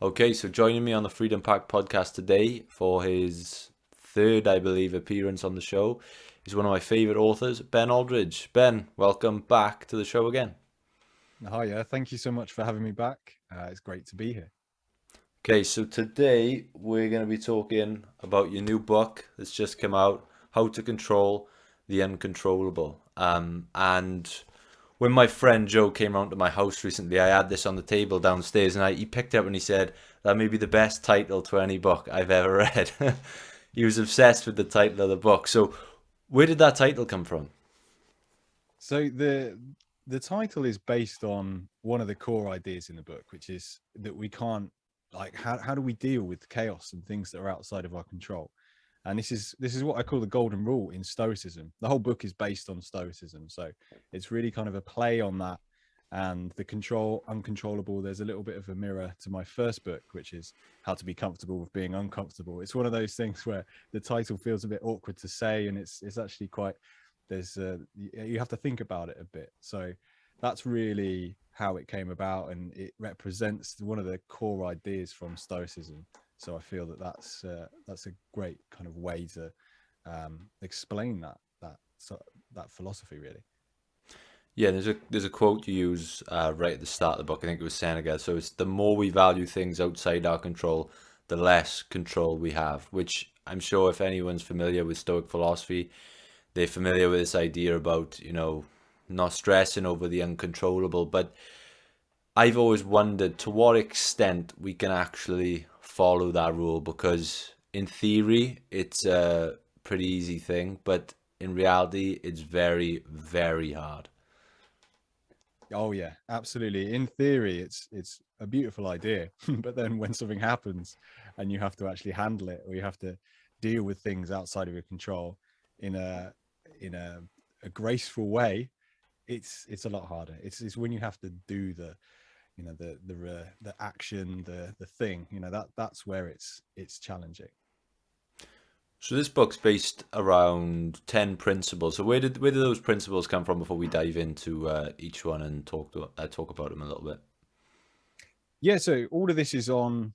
Okay, so joining me on the Freedom Pack podcast today for his third, I believe, appearance on the show is one of my favorite authors, Ben Aldridge. Ben, welcome back to the show again. Hi, yeah. Thank you so much for having me back. It's great to be here. Okay, so today we're going to be talking about your new book that's just come out, How to Control the Uncontrollable. And when my friend Joe came round to my house recently, I had this on the table downstairs, and he picked it up and he said that may be the best title to any book I've ever read. He was obsessed with the title of the book. So, where did that title come from? So the title is based on one of the core ideas in the book, which is that we can't how do we deal with chaos and things that are outside of our control? And this is what I call the golden rule in Stoicism. The whole book is based on Stoicism, so it's really kind of a play on that. And the control uncontrollable, there's a little bit of a mirror to my first book, which is how to be comfortable with being uncomfortable. It's one of those things where the title feels a bit awkward to say, and it's actually quite, there's you have to think about it a bit. So that's really how it came about, and it represents one of the core ideas from Stoicism. So I feel that that's a great kind of way to explain that philosophy, really. Yeah, there's a quote you use right at the start of the book. I think it was Seneca. So it's the more we value things outside our control, the less control we have. Which I'm sure if anyone's familiar with Stoic philosophy, they're familiar with this idea about not stressing over the uncontrollable. But I've always wondered to what extent we can actually follow that rule, because in theory it's a pretty easy thing, but in reality it's very, very hard. Oh yeah, absolutely. In theory, it's a beautiful idea, but then when something happens and you have to actually handle it, or you have to deal with things outside of your control in a graceful way, it's a lot harder. It's when you have to do the action, the thing, that's where it's challenging. So this book's based around 10 principles. So where did those principles come from before we dive into each one and talk about them a little bit? Yeah, so all of this is on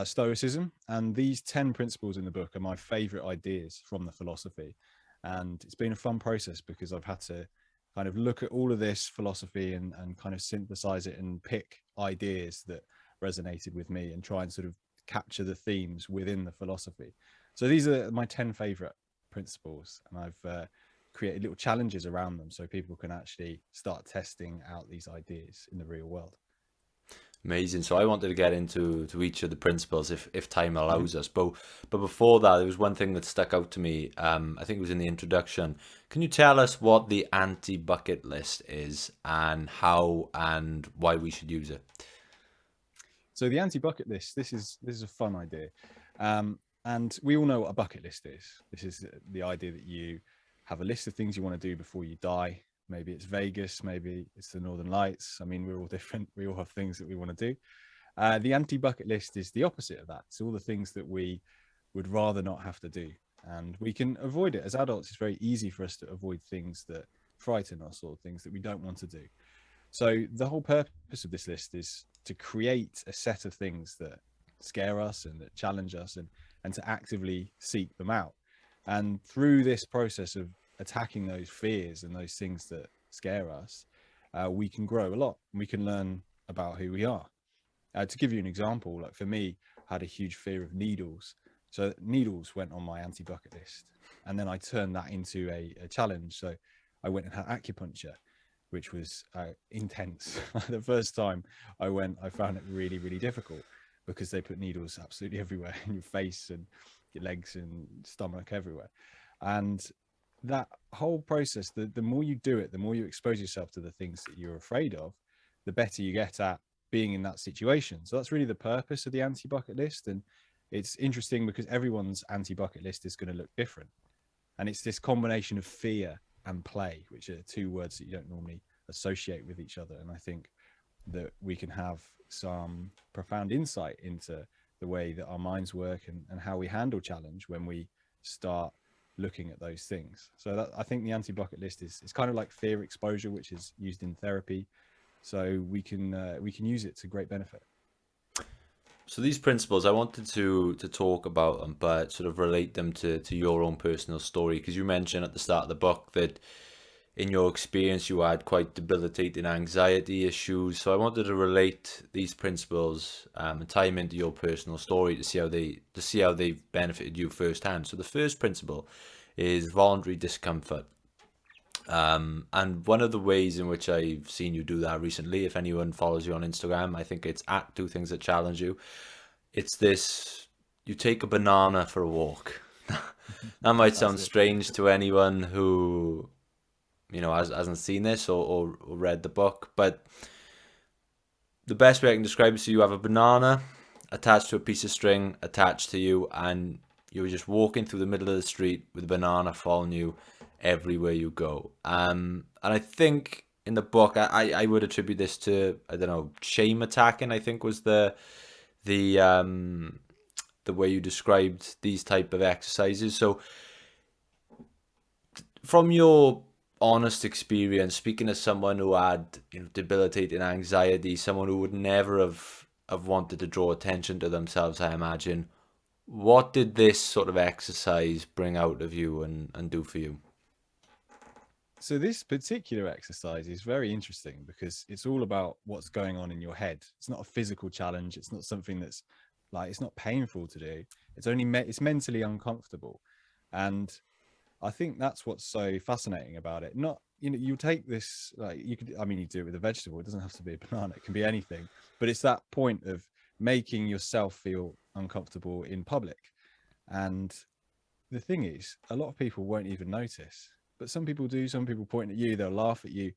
Stoicism, and these 10 principles in the book are my favorite ideas from the philosophy. And it's been a fun process because I've had to kind of look at all of this philosophy and kind of synthesize it and pick ideas that resonated with me and try and sort of capture the themes within the philosophy. So these are my 10 favorite principles, and I've created little challenges around them so people can actually start testing out these ideas in the real world. Amazing. So I wanted to get into each of the principles if time Mhm. allows us. But before that, there was one thing that stuck out to me. I think it was in the introduction. Can you tell us what the anti-bucket list is and how and why we should use it? So the anti-bucket list, this is a fun idea, and we all know what a bucket list is. This is the idea that you have a list of things you want to do before you die. Maybe it's Vegas, maybe it's the Northern Lights. I mean, we're all different. We all have things that we want to do. The anti-bucket list is the opposite of that. It's all the things that we would rather not have to do, and we can avoid it. As adults, it's very easy for us to avoid things that frighten us or things that we don't want to do. So the whole purpose of this list is to create a set of things that scare us and that challenge us, and to actively seek them out. And through this process of attacking those fears and those things that scare us, we can grow a lot. We can learn about who we are. To give you an example, like for me, I had a huge fear of needles. So needles went on my anti-bucket list. And then I turned that into a challenge. So I went and had acupuncture, which was intense. The first time I went, I found it really, really difficult because they put needles absolutely everywhere in your face and your legs and stomach, everywhere. And that whole process, the more you do it, the more you expose yourself to the things that you're afraid of, the better you get at being in that situation. So that's really the purpose of the anti-bucket list. And it's interesting because everyone's anti-bucket list is going to look different. And it's this combination of fear and play, which are two words that you don't normally associate with each other. And I think that we can have some profound insight into the way that our minds work, and how we handle challenge when we start looking at those things. So that, I think the anti-bucket list is kind of like fear exposure, which is used in therapy. So we can use it to great benefit. So these principles, I wanted to talk about them, but sort of relate them to your own personal story, because you mentioned at the start of the book that in your experience you had quite debilitating anxiety issues. So I wanted to relate these principles and tie them into your personal story to see how they've benefited you firsthand. So the first principle is voluntary discomfort. And one of the ways in which I've seen you do that recently, if anyone follows you on Instagram, I think it's at Do Things That Challenge You. It's this: you take a banana for a walk. That might That's sound it. strange to anyone who, hasn't seen this or read the book, but the best way I can describe it, so you have a banana attached to a piece of string attached to you, and you're just walking through the middle of the street with a banana following you everywhere you go. And I think in the book, I would attribute this to, I don't know, shame attacking, I think was the the way you described these type of exercises. So from your honest experience, speaking as someone who had, debilitating anxiety, someone who would never have wanted to draw attention to themselves, I imagine, what did this sort of exercise bring out of you and do for you? So this particular exercise is very interesting because it's all about what's going on in your head. It's not a physical challenge. It's not something that's like, it's not painful to do. It's only it's mentally uncomfortable. And I think that's what's so fascinating about it. Not, you take this, like, you could, I mean, you do it with a vegetable. It doesn't have to be a banana. It can be anything, but it's that point of making yourself feel uncomfortable in public. And the thing is, a lot of people won't even notice, but some people do. Some people point at you, they'll laugh at you,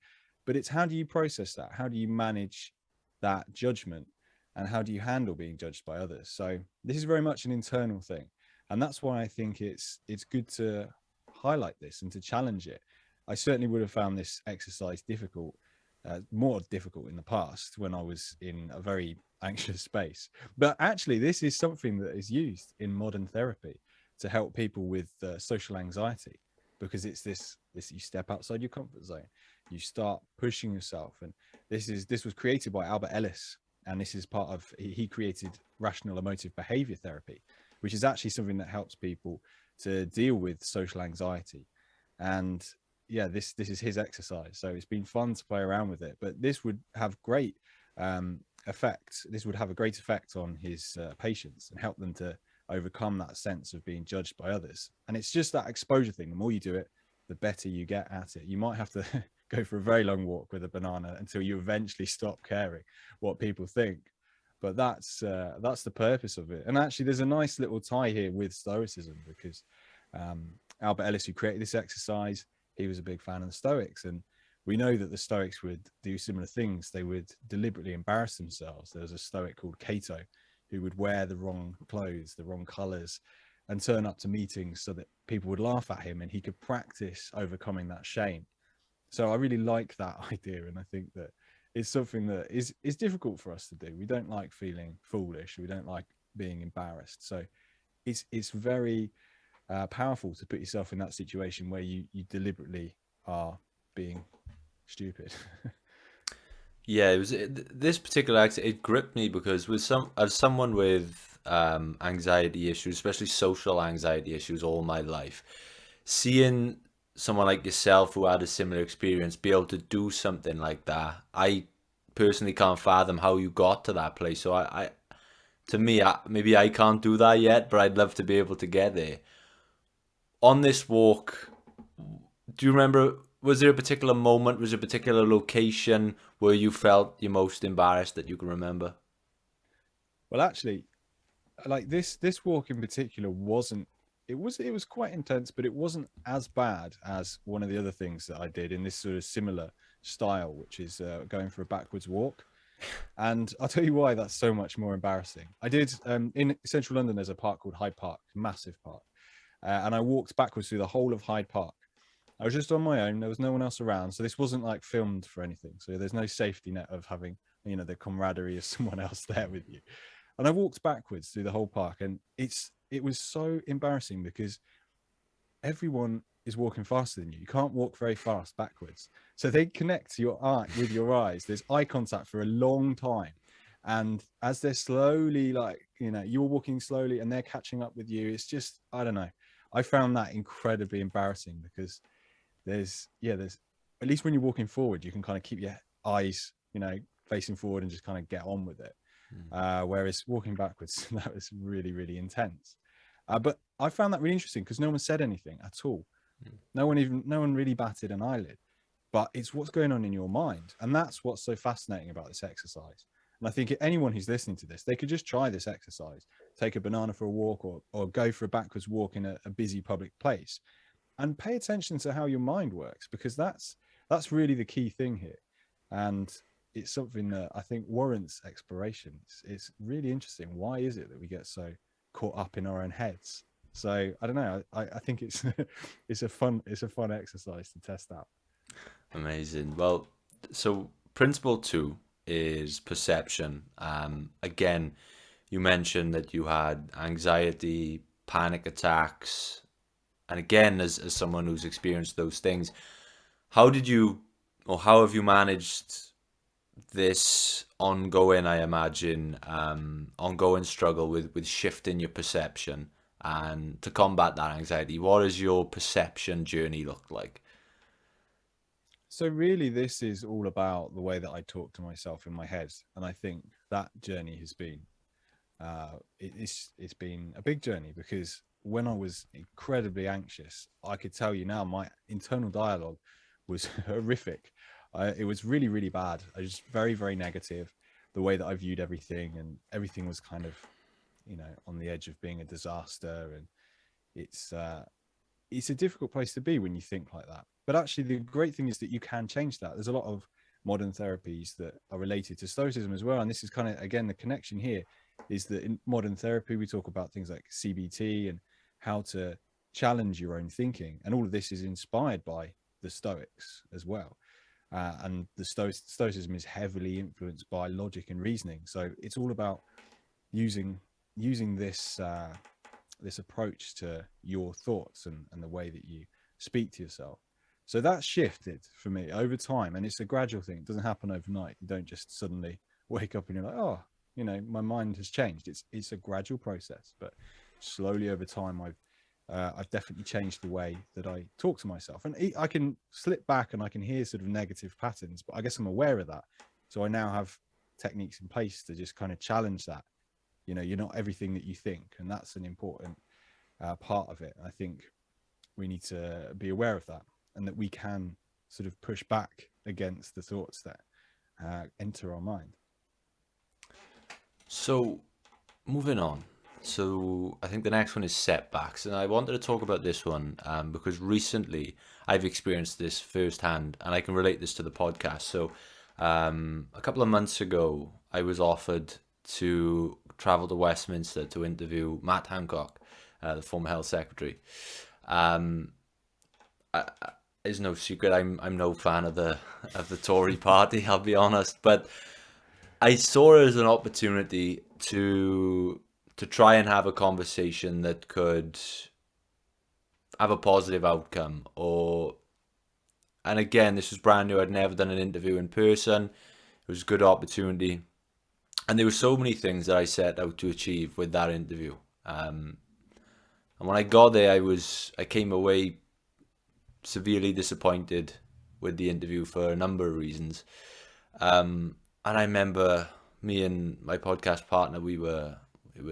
but it's how do you process that? How do you manage that judgment? And how do you handle being judged by others? So this is very much an internal thing. And that's why I think it's good to highlight this and to challenge it. I certainly would have found this exercise difficult, more difficult in the past when I was in a very anxious space. But actually, this is something that is used in modern therapy to help people with social anxiety, because it's this you step outside your comfort zone, you start pushing yourself. And this was created by Albert Ellis, and this is part of, he created rational emotive behavior therapy, which is actually something that helps people to deal with social anxiety. And yeah, this is his exercise, so it's been fun to play around with it. But this would have great effect. This would have a great effect on his patients and help them to overcome that sense of being judged by others. And it's just that exposure thing. The more you do it, the better you get at it. You might have to go for a very long walk with a banana until you eventually stop caring what people think. But that's the purpose of it. And actually, there's a nice little tie here with Stoicism, because Albert Ellis, who created this exercise, he was a big fan of the Stoics. And we know that the Stoics would do similar things. They would deliberately embarrass themselves. There was a Stoic called Cato who would wear the wrong clothes, the wrong colors, and turn up to meetings so that people would laugh at him and he could practice overcoming that shame. So I really like that idea. And I think that it's something that is difficult for us to do. We don't like feeling foolish. We don't like being embarrassed. So it's very powerful to put yourself in that situation where you deliberately are being stupid. Yeah, this particular act. It gripped me because as someone with anxiety issues, especially social anxiety issues, all my life, seeing someone like yourself who had a similar experience be able to do something like that, I personally can't fathom how you got to that place. So to me, maybe I can't do that yet, but I'd love to be able to get there. On this walk, do you remember, was there a particular moment, was there a particular location where you felt your most embarrassed that you can remember? Well, actually, like this walk in particular wasn't, it was quite intense, but it wasn't as bad as one of the other things that I did in this sort of similar style, which is going for a backwards walk. And I'll tell you why that's so much more embarrassing. I did in central London, there's a park called Hyde Park, massive park, and I walked backwards through the whole of Hyde Park. I was just on my own. There was no one else around, so this wasn't like filmed for anything. So there's no safety net of having, the camaraderie of someone else there with you. And I walked backwards through the whole park, and it was so embarrassing because everyone is walking faster than you. You can't walk very fast backwards, so they connect your eye with your eyes. There's eye contact for a long time, And as they're slowly, like, you're walking slowly and they're catching up with you, it's just, I don't know. I found that incredibly embarrassing because there's at least when you're walking forward, you can kind of keep your eyes, facing forward and just kind of get on with it. Whereas walking backwards, that was really, really intense. But I found that really interesting because no one said anything at all. No one really batted an eyelid. But it's what's going on in your mind, and that's what's so fascinating about this exercise. And I think anyone who's listening to this, they could just try this exercise, take a banana for a walk, or go for a backwards walk in a busy public place, and pay attention to how your mind works, because that's really the key thing here. And it's something that I think warrants exploration. It's really interesting. Why is it that we get so caught up in our own heads? So I don't know. I think it's it's a fun exercise to test out. Amazing. Well, so principle 2 is perception. Again, you mentioned that you had anxiety, panic attacks, and again, as someone who's experienced those things, how did you, or how have you managed this ongoing, I imagine, ongoing struggle with shifting your perception and to combat that anxiety? What does your perception journey look like? So really, this is all about the way that I talk to myself in my head, and I think that journey has been it's been a big journey, because when I was incredibly anxious, I could tell you now my internal dialogue was horrific. It was really, really bad. I was very, very negative. The way that I viewed everything, and everything was kind of, on the edge of being a disaster. And it's a difficult place to be when you think like that. But actually, the great thing is that you can change that. There's a lot of modern therapies that are related to Stoicism as well. And this is kind of, again, the connection here is that in modern therapy, we talk about things like CBT and how to challenge your own thinking. And all of this is inspired by the Stoics as well. And the Stoicism is heavily influenced by logic and reasoning. So it's all about using this this approach to your thoughts and the way that you speak to yourself. So that shifted for me over time, and it's a gradual thing. It doesn't happen overnight. You don't just suddenly wake up and you're like, oh, my mind has changed. It's a gradual process, but slowly over time, I've definitely changed the way that I talk to myself. And I can slip back and I can hear sort of negative patterns, but I guess I'm aware of that. So I now have techniques in place to just kind of challenge that. You're not everything that you think, and that's an important part of it. I think we need to be aware of that, and that we can sort of push back against the thoughts that enter our mind. So, moving on. So, I think the next one is setbacks, and I wanted to talk about this one because recently I've experienced this firsthand, and I can relate this to the podcast. So, a couple of months ago, I was offered to travel to Westminster to interview Matt Hancock, the former health secretary. It's no secret I'm no fan of the Tory party, I'll be honest, but I saw it as an opportunity to try and have a conversation that could have a positive outcome. And again, this was brand new. I'd never done an interview in person. It was a good opportunity, and there were so many things that I set out to achieve with that interview. And when I got there, I came away severely disappointed with the interview for a number of reasons. And I remember me and my podcast partner, we were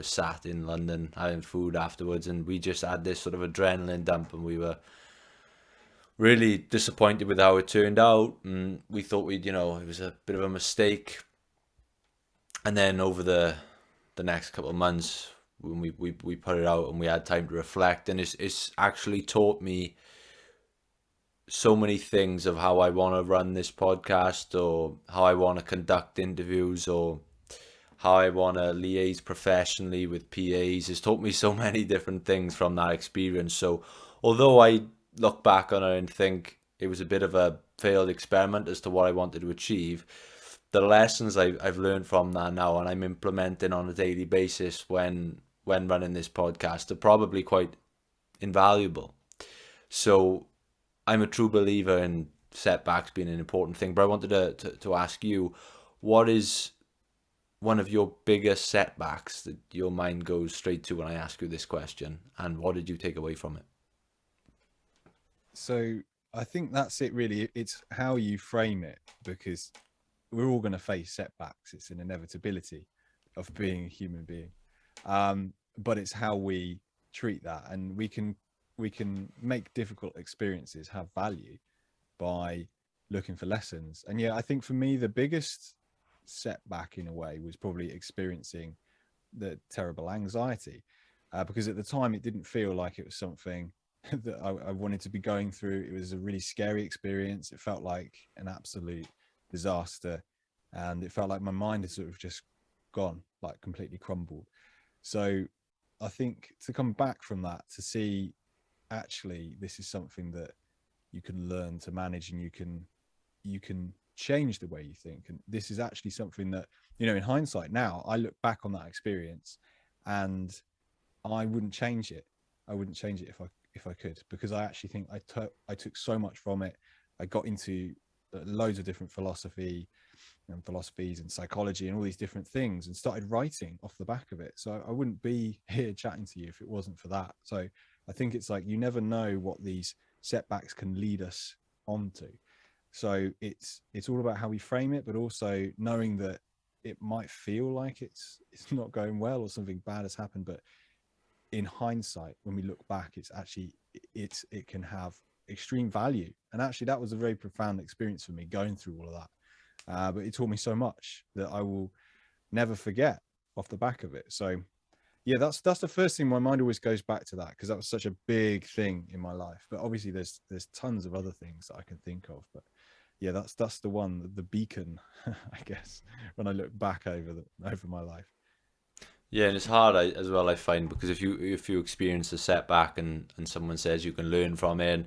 sat in London having food afterwards, and we just had this sort of adrenaline dump, and we were really disappointed with how it turned out, and we thought it was a bit of a mistake. And then over the next couple of months, when we put it out and we had time to reflect, and it's actually taught me so many things of how I want to run this podcast, or how I want to conduct interviews, or how I want to liaise professionally with PAs. It's taught me so many different things from that experience. So although I look back on it and think it was a bit of a failed experiment as to what I wanted to achieve, the lessons I've learned from that now, and I'm implementing on a daily basis when running this podcast, are probably quite invaluable. So I'm a true believer in setbacks being an important thing, but I wanted to ask you, what is one of your biggest setbacks that your mind goes straight to when I ask you this question, and what did you take away from it? So I think that's it really. It's how you frame it, because we're all going to face setbacks. It's an inevitability of being a human being. But it's how we treat that, and we can make difficult experiences have value by looking for lessons. And yeah, I think for me the biggest setback in a way was probably experiencing the terrible anxiety, because at the time it didn't feel like it was something that I wanted to be going through. It was a really scary experience. It felt like an absolute disaster, and it felt like my mind had sort of just gone, like completely crumbled. So I think to come back from that, to see actually this is something that you can learn to manage, and you can change the way you think. And this is actually something that, in hindsight now, I look back on that experience and I wouldn't change it. I wouldn't change it if I could, because I actually think I took so much from it. I got into loads of different philosophies and psychology and all these different things, and started writing off the back of it. So I wouldn't be here chatting to you if it wasn't for that. So I think it's like, you never know what these setbacks can lead us onto. So it's all about how we frame it, but also knowing that it might feel like it's not going well or something bad has happened, but in hindsight, when we look back, it's actually it can have extreme value. And actually that was a very profound experience for me, going through all of that. But it taught me so much that I will never forget off the back of it. So yeah, that's the first thing my mind always goes back to, that because that was such a big thing in my life. But obviously there's tons of other things that I can think of. But yeah, that's the one, the beacon, I guess, when I look back over my life. Yeah, and it's hard as well, I find, because if you experience a setback and someone says you can learn from it, and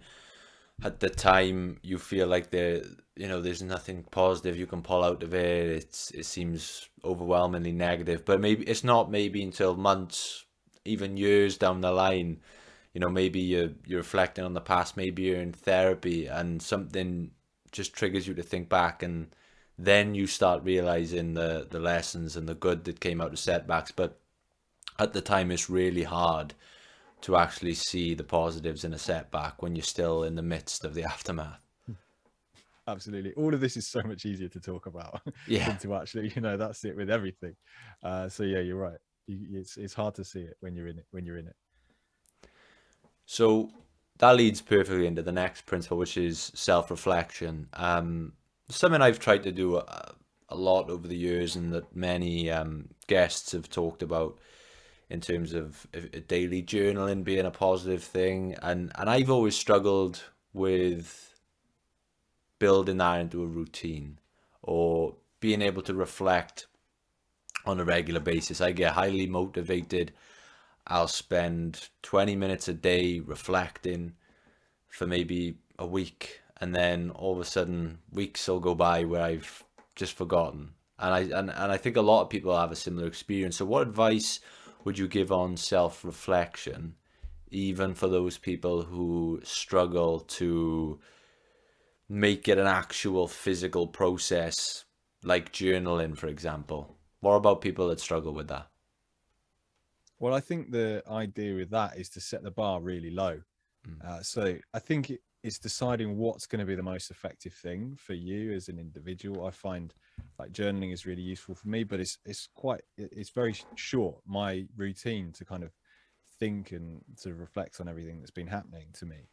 at the time you feel like there's nothing positive you can pull out of it. It seems overwhelmingly negative, but maybe it's not. Maybe until months, even years down the line, maybe you're reflecting on the past. Maybe you're in therapy and something just triggers you to think back, and then you start realizing the lessons and the good that came out of setbacks. But at the time, it's really hard to actually see the positives in a setback when you're still in the midst of the aftermath. Absolutely, all of this is so much easier to talk about Yeah. than to actually, that's it with everything. So yeah, you're right. It's hard to see it when you're in it. So that leads perfectly into the next principle, which is self-reflection. Something I've tried to do a lot over the years, and that many guests have talked about in terms of daily journaling being a positive thing, and I've always struggled with building that into a routine, or being able to reflect on a regular basis. I get highly motivated. I'll spend 20 minutes a day reflecting for maybe a week, and then all of a sudden weeks will go by where I've just forgotten. And I think a lot of people have a similar experience. So what advice would you give on self-reflection, even for those people who struggle to make it an actual physical process, like journaling, for example? What about people that struggle with that? Well, I think the idea with that is to set the bar really low. Mm. So I think it's deciding what's going to be the most effective thing for you as an individual. I find like journaling is really useful for me, but it's very short. My routine to kind of think and to reflect on everything that's been happening to me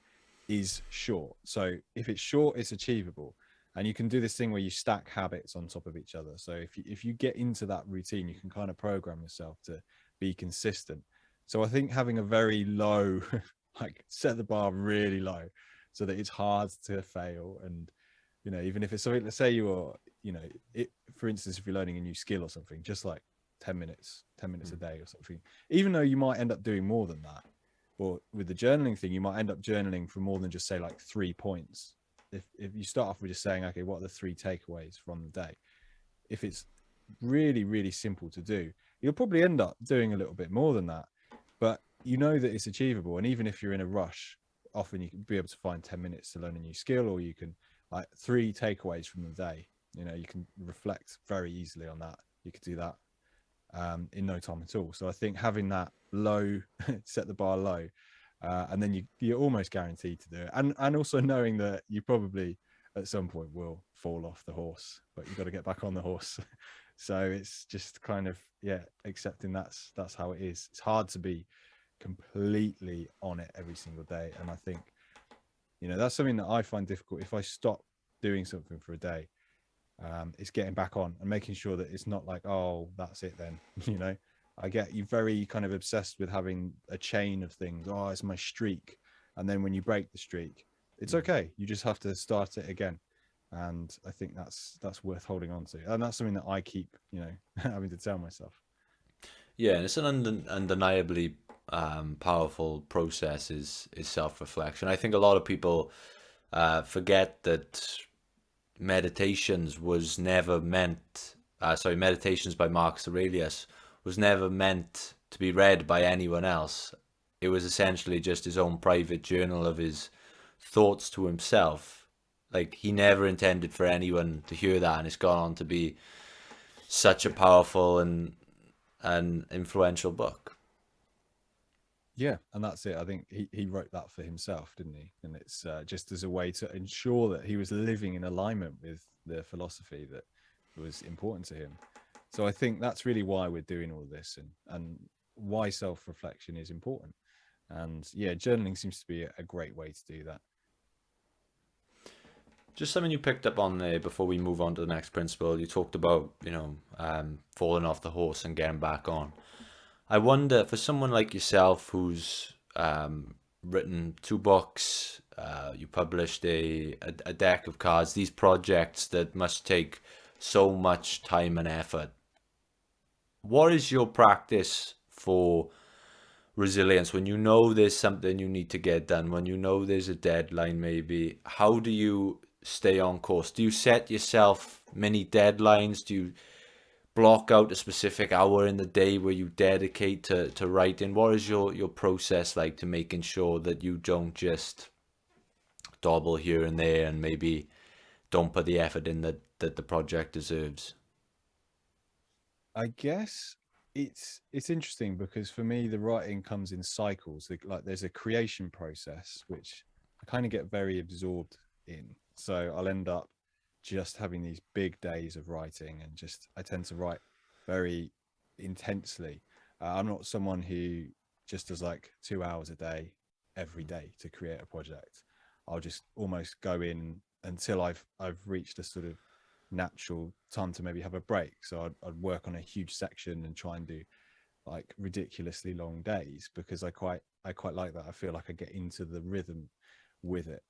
is short. So if it's short, it's achievable. And you can do this thing where you stack habits on top of each other. So if you get into that routine, you can kind of program yourself to be consistent. So I think having a very low, like set the bar really low so that it's hard to fail. And, even if it's something, let's say you're, for instance, if you're learning a new skill or something, just like 10 minutes a day or something, even though you might end up doing more than that. Or with the journaling thing, you might end up journaling for more than just say like 3 points. If you start off with just saying, okay, what are the 3 takeaways from the day? If it's really, really simple to do, you'll probably end up doing a little bit more than that. But you know that it's achievable. And even if you're in a rush, often you can be able to find 10 minutes to learn a new skill, or you can like 3 takeaways from the day. You can reflect very easily on that. You could do that in no time at all. So I think having that low, set the bar low, and then you're almost guaranteed to do it. And also knowing that you probably at some point will fall off the horse, but you've got to get back on the horse. So it's just kind of, yeah, accepting that's how it is. It's hard to be completely on it every single day. And I think, that's something that I find difficult. If I stop doing something for a day, it's getting back on and making sure that it's not like, oh, that's it then. I get you very kind of obsessed with having a chain of things. Oh, it's my streak. And then when you break the streak, it's okay. You just have to start it again. And I think that's worth holding on to. And that's something that I keep, having to tell myself. Yeah, and it's an undeniably powerful process is self-reflection. I think a lot of people forget that meditations was never meant, meditations by Marcus Aurelius was never meant to be read by anyone else. It was essentially just his own private journal of his thoughts to himself. Like, he never intended for anyone to hear that, and it's gone on to be such a powerful and influential book. Yeah, and that's it. I think he wrote that for himself, didn't he? And it's just as a way to ensure that he was living in alignment with the philosophy that was important to him. So I think that's really why we're doing all this, and why self-reflection is important. And yeah, journaling seems to be a great way to do that. Just something you picked up on there before we move on to the next principle. You talked about, falling off the horse and getting back on. I wonder, for someone like yourself who's written 2 books, you published a deck of cards, these projects that must take so much time and effort. What is your practice for resilience when you know there's something you need to get done, when you know there's a deadline maybe? How do you stay on course? Do you set yourself many deadlines? Do you block out a specific hour in the day where you dedicate to writing? What is your process like to making sure that you don't just dabble here and there and maybe don't put the effort in that the project deserves? I guess it's interesting because for me the writing comes in cycles. Like there's a creation process which I kind of get very absorbed in. So I'll end up just having these big days of writing, and just I tend to write very intensely. I'm not someone who just does like 2 hours a day every day to create a project. I'll just almost go in until I've reached a sort of natural time to maybe have a break. So I'd work on a huge section and try and do like ridiculously long days, because I quite like that. I feel like I get into the rhythm with it.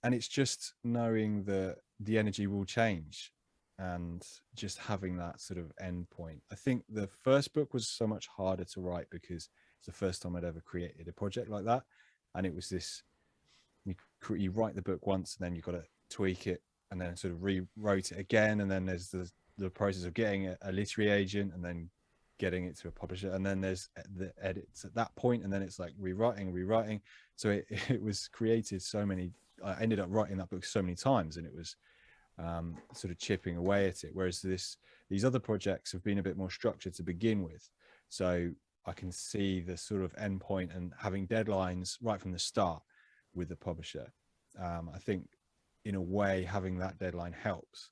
And it's just knowing that the energy will change, and just having that sort of end point. I think the first book was so much harder to write because it's the first time I'd ever created a project like that. And it was this, you write the book once and then you've got to tweak it and then sort of rewrote it again. And then there's the process of getting a literary agent and then getting it to a publisher. And then there's the edits at that point, and then it's like rewriting. So it was created so many, I ended up writing that book so many times, and it was sort of chipping away at it. Whereas these other projects have been a bit more structured to begin with. So I can see the sort of end point and having deadlines right from the start with the publisher. I think in a way having that deadline helps,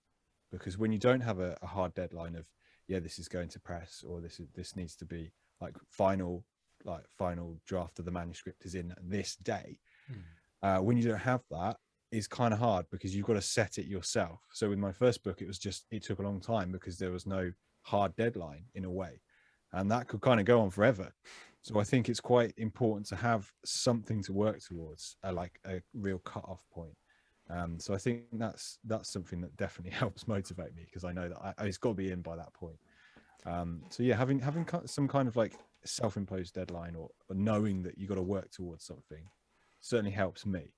because when you don't have a hard deadline of, yeah, this is going to press, or this needs to be like final draft of the manuscript is in this day. When you don't have that, it's kind of hard because you've got to set it yourself. So with my first book, it took a long time because there was no hard deadline in a way, and that could kind of go on forever. So I think it's quite important to have something to work towards, like a real cut-off point. So I think that's something that definitely helps motivate me, because I know that it's got to be in by that point. So yeah, having some kind of like self-imposed deadline, or knowing that you got to work towards something, certainly helps me.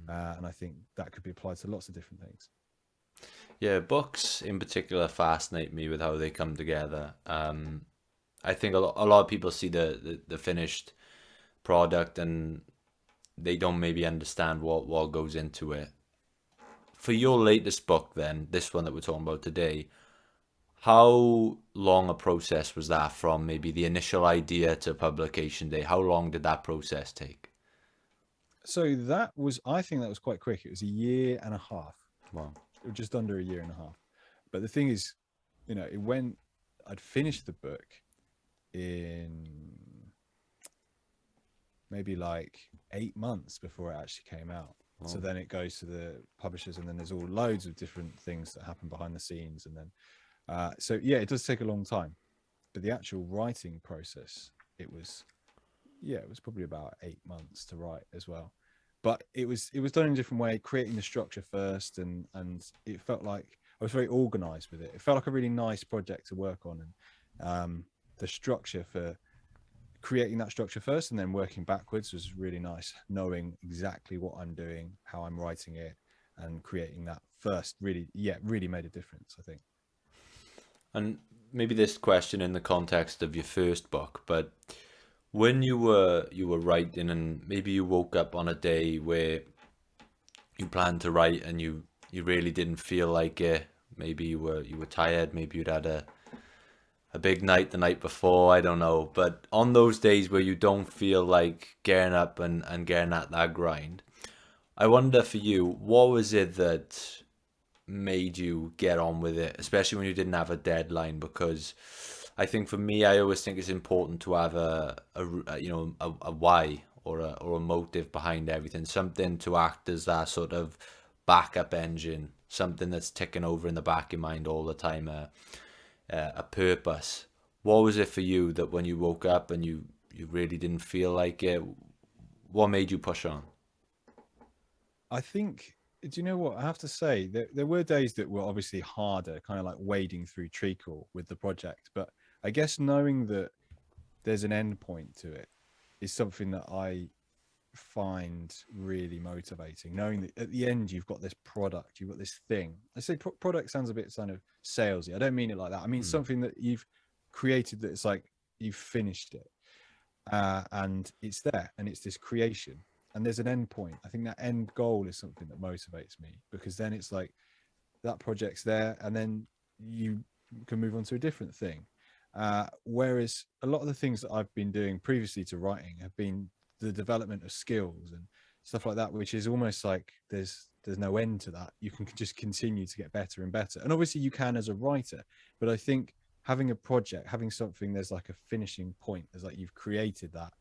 And I think that could be applied to lots of different things. Yeah, books in particular fascinate me with how they come together. I think a lot of people see the finished product and they don't maybe understand what goes into it. For your latest book then, this one that we're talking about today, How long a process was that from maybe the initial idea to publication day? How long did that process take? So that was, I think that was quite quick. It was a year and a half, Wow. or just under a year and a half. But the thing is, it went, I'd finished the book in maybe like 8 months before it actually came out. So Wow. then it goes to the publishers, and then there's all loads of different things that happen behind the scenes. And then, so yeah, it does take a long time. But the actual writing process, it was, yeah, it was probably about 8 months to write as well. But it was done in a different way, creating the structure first, and it felt like I was very organized with it. It felt like a really nice project to work on, and the structure for creating that structure first and then working backwards was really nice. Knowing exactly what I'm doing, how I'm writing it, and creating that first really, yeah, really made a difference, I think. And maybe this question in the context of your first book, but when you were writing and maybe you woke up on a day where you planned to write and you really didn't feel like it, maybe you were tired, maybe you'd had a big night the night before, I don't know, but on those days where you don't feel like getting up and getting at that grind, I wonder for you, what was it that made you get on with it, especially when you didn't have a deadline? Because I think for me, I always think it's important to have a why or a motive behind everything, something to act as that sort of backup engine, something that's ticking over in the back of your mind all the time, a purpose. What was it for you that when you woke up and you really didn't feel like it, what made you push on? I think, do you know what I have to say? There were days that were obviously harder, kind of like wading through treacle with the project. But I guess knowing that there's an end point to it is something that I find really motivating. Knowing that at the end you've got this product, you've got this thing. I say product sounds a bit kind of salesy. I don't mean it like that. I mean Mm. something that you've created that it's like you've finished it, and it's there, and it's this creation, and there's an end point. I think that end goal is something that motivates me, because then it's like that project's there, and then you can move on to a different thing. Whereas a lot of the things that I've been doing previously to writing have been the development of skills and stuff like that, which is almost like there's no end to that. You can just continue to get better and better, and obviously you can as a writer. But I think having a project, having something, there's like a finishing point. There's like you've created that.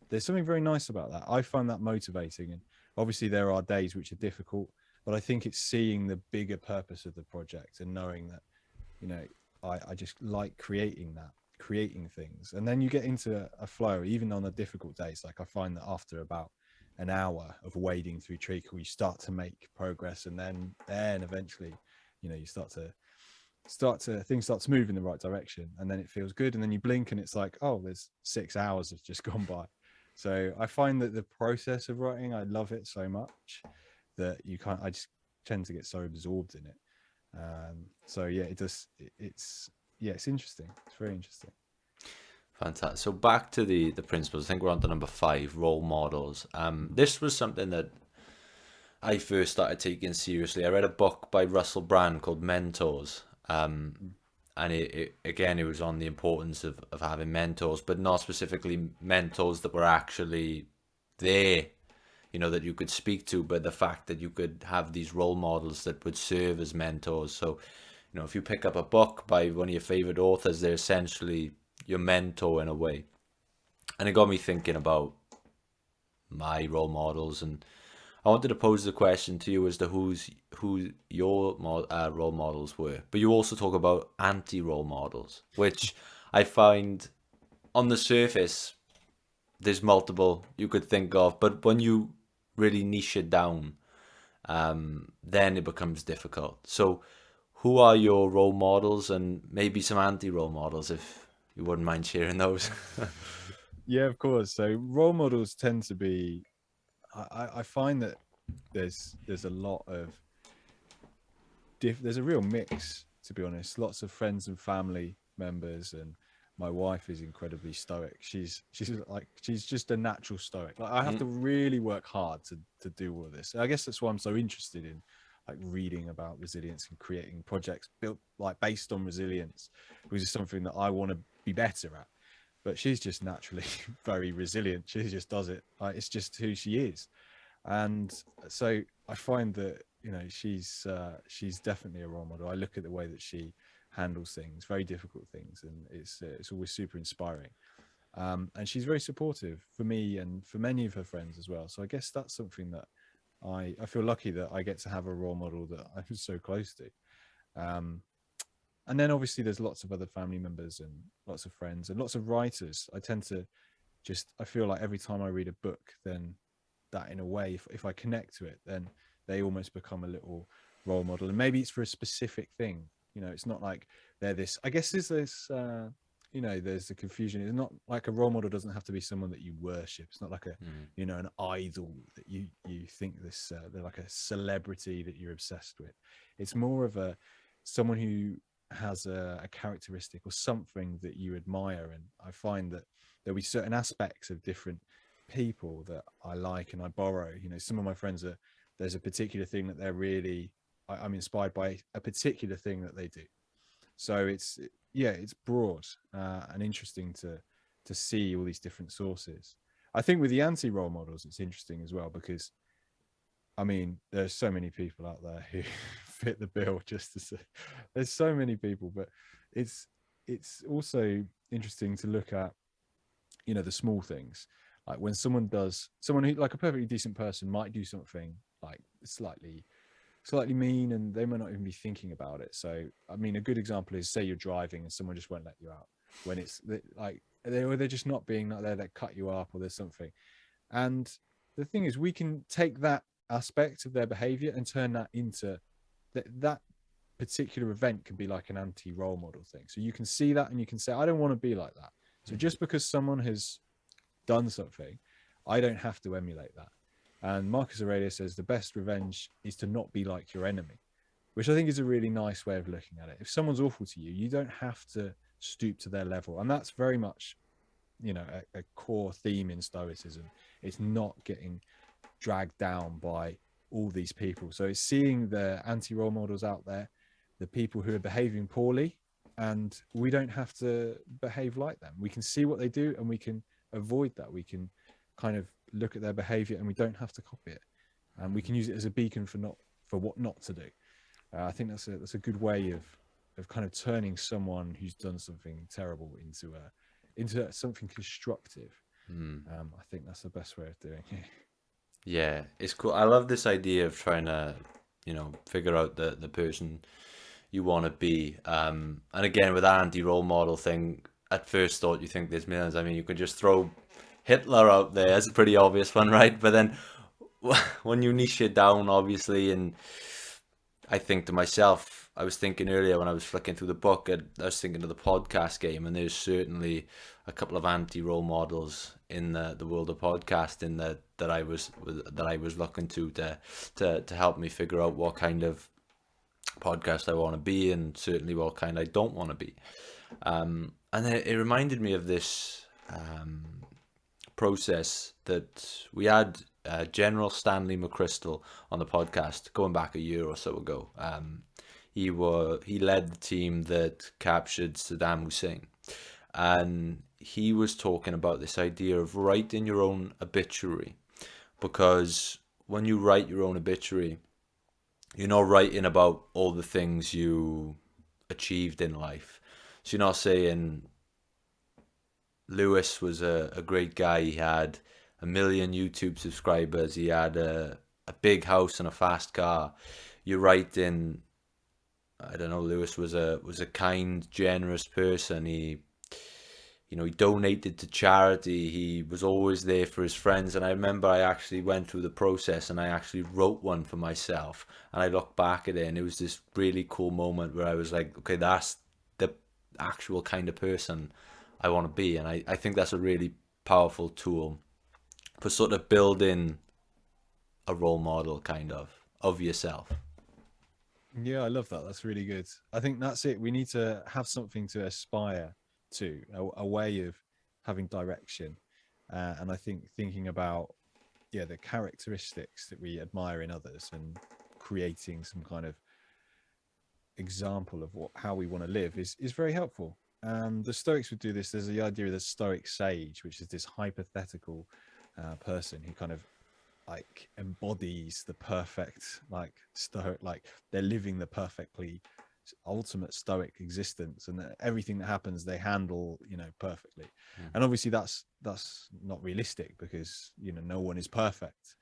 There's something very nice about that. I find that motivating, and obviously there are days which are difficult, but I think it's seeing the bigger purpose of the project and knowing that, you know, I just like creating that, creating things. And then you get into a flow, even on the difficult days. Like I find that after about an hour of wading through treacle, you start to make progress. And then eventually, you start to things start to move in the right direction, and then it feels good. And then you blink and it's like, oh, there's 6 hours have just gone by. So I find that the process of writing, I love it so much that I just tend to get so absorbed in it. So yeah, it's yeah, it's interesting. It's very interesting. Fantastic. So back to the principles. I think we're on to number five, role models. This was something that I first started taking seriously. I read a book by Russell Brand called Mentors. And again, it was on the importance of having mentors, but not specifically mentors that were actually there, that you could speak to, but the fact that you could have these role models that would serve as mentors. So, if you pick up a book by one of your favorite authors, they're essentially your mentor in a way. And it got me thinking about my role models, and I wanted to pose the question to you as to who your role models were. But you also talk about anti role models, which I find on the surface there's multiple you could think of, but when you really niche it down, then it becomes difficult. So, who are your role models, and maybe some anti role models, if you wouldn't mind sharing those? Yeah, of course. So role models tend to be, I find that there's a lot of there's a real mix, to be honest. Lots of friends and family members, and my wife is incredibly stoic. She's just a natural stoic. Like I have Mm. to really work hard to do all of this. I guess that's why I'm so interested in like reading about resilience and creating projects built like based on resilience, which is something that I want to be better at. But she's just naturally very resilient. She just does it. Like, it's just who she is. And so I find that, you know, she's definitely a role model. I look at the way that she handles things, very difficult things, and it's always super inspiring. And she's very supportive for me and for many of her friends as well. So I guess that's something that I feel lucky that I get to have a role model that I'm so close to. Um, and then obviously there's lots of other family members and lots of friends and lots of writers. I tend to just, I feel like every time I read a book, then that in a way, if I connect to it, then they almost become a little role model. And maybe it's for a specific thing. You know, it's not like they're this, I guess there's this, you know, there's the confusion. It's not like a role model doesn't have to be someone that you worship. It's not like a, you know, an idol that you think this, they're like a celebrity that you're obsessed with. It's more of a, someone who has a characteristic or something that you admire. And I find that there'll be certain aspects of different people that I like and I borrow. You know, some of my friends are, there's a particular thing that they're really, I'm inspired by a particular thing that they do. So it's, yeah, it's broad and interesting to see all these different sources. I think with the anti role models, it's interesting as well, because I mean, there's so many people out there who fit the bill. Just to say, there's so many people, but it's also interesting to look at, you know, the small things. Like when someone who, like a perfectly decent person might do something like slightly mean, and they might not even be thinking about it. So I mean, a good example is, say you're driving and someone just won't let you out, when it's like they're just not being not there, they cut you up, or there's something. And the thing is, we can take that aspect of their behavior and turn that into that particular event can be like an anti-role model thing. So you can see that and you can say, I don't want to be like that. So just because someone has done something, I don't have to emulate that. And Marcus Aurelius says the best revenge is to not be like your enemy, which I think is a really nice way of looking at it. If someone's awful to you, you don't have to stoop to their level. And that's very much, you know, a core theme in Stoicism. It's not getting dragged down by all these people. So it's seeing the anti-role models out there, the people who are behaving poorly, and we don't have to behave like them. We can see what they do and we can avoid that. We can kind of look at their behavior and we don't have to copy it. And we can use it as a beacon for what not to do. I think that's a good way of kind of turning someone who's done something terrible into something constructive. I think that's the best way of doing it. Yeah, it's cool. I love this idea of trying to, you know, figure out the person you want to be. And again, with that anti-role model thing, at first thought you think there's millions. I mean, you could just throw Hitler out there. That's a pretty obvious one, right? But then when you niche it down, obviously, and I think to myself, I was thinking earlier when I was flicking through the book, I was thinking of the podcast game, and there's certainly a couple of anti-role models in the world of podcasting that I was looking to help me figure out what kind of podcast I want to be, and certainly what kind I don't want to be. And it reminded me of this process that we had General Stanley McChrystal on the podcast going back a year or so ago. He led the team that captured Saddam Hussein, and he was talking about this idea of writing your own obituary, because when you write your own obituary, you're not writing about all the things you achieved in life. So you're not saying Lewis was a great guy. He had 1 million YouTube subscribers. He had a big house and a fast car. You're writing, I don't know, Lewis was a kind, generous person. He donated to charity. He was always there for his friends. And I remember I actually went through the process and I actually wrote one for myself. And I looked back at it and it was this really cool moment where I was like, okay, that's the actual kind of person I want to be. And I think that's a really powerful tool for sort of building a role model kind of yourself. Yeah, I love that. That's really good. I think that's it. We need to have something to aspire to, a way of having direction. And I think thinking about, yeah, the characteristics that we admire in others and creating some kind of example of how we want to live is very helpful. And the Stoics would do this. There's the idea of the Stoic Sage, which is this hypothetical person who kind of like embodies the perfect like Stoic, like they're living the perfectly ultimate Stoic existence, and that everything that happens they handle, you know, perfectly. And obviously that's not realistic, because, you know, no one is perfect.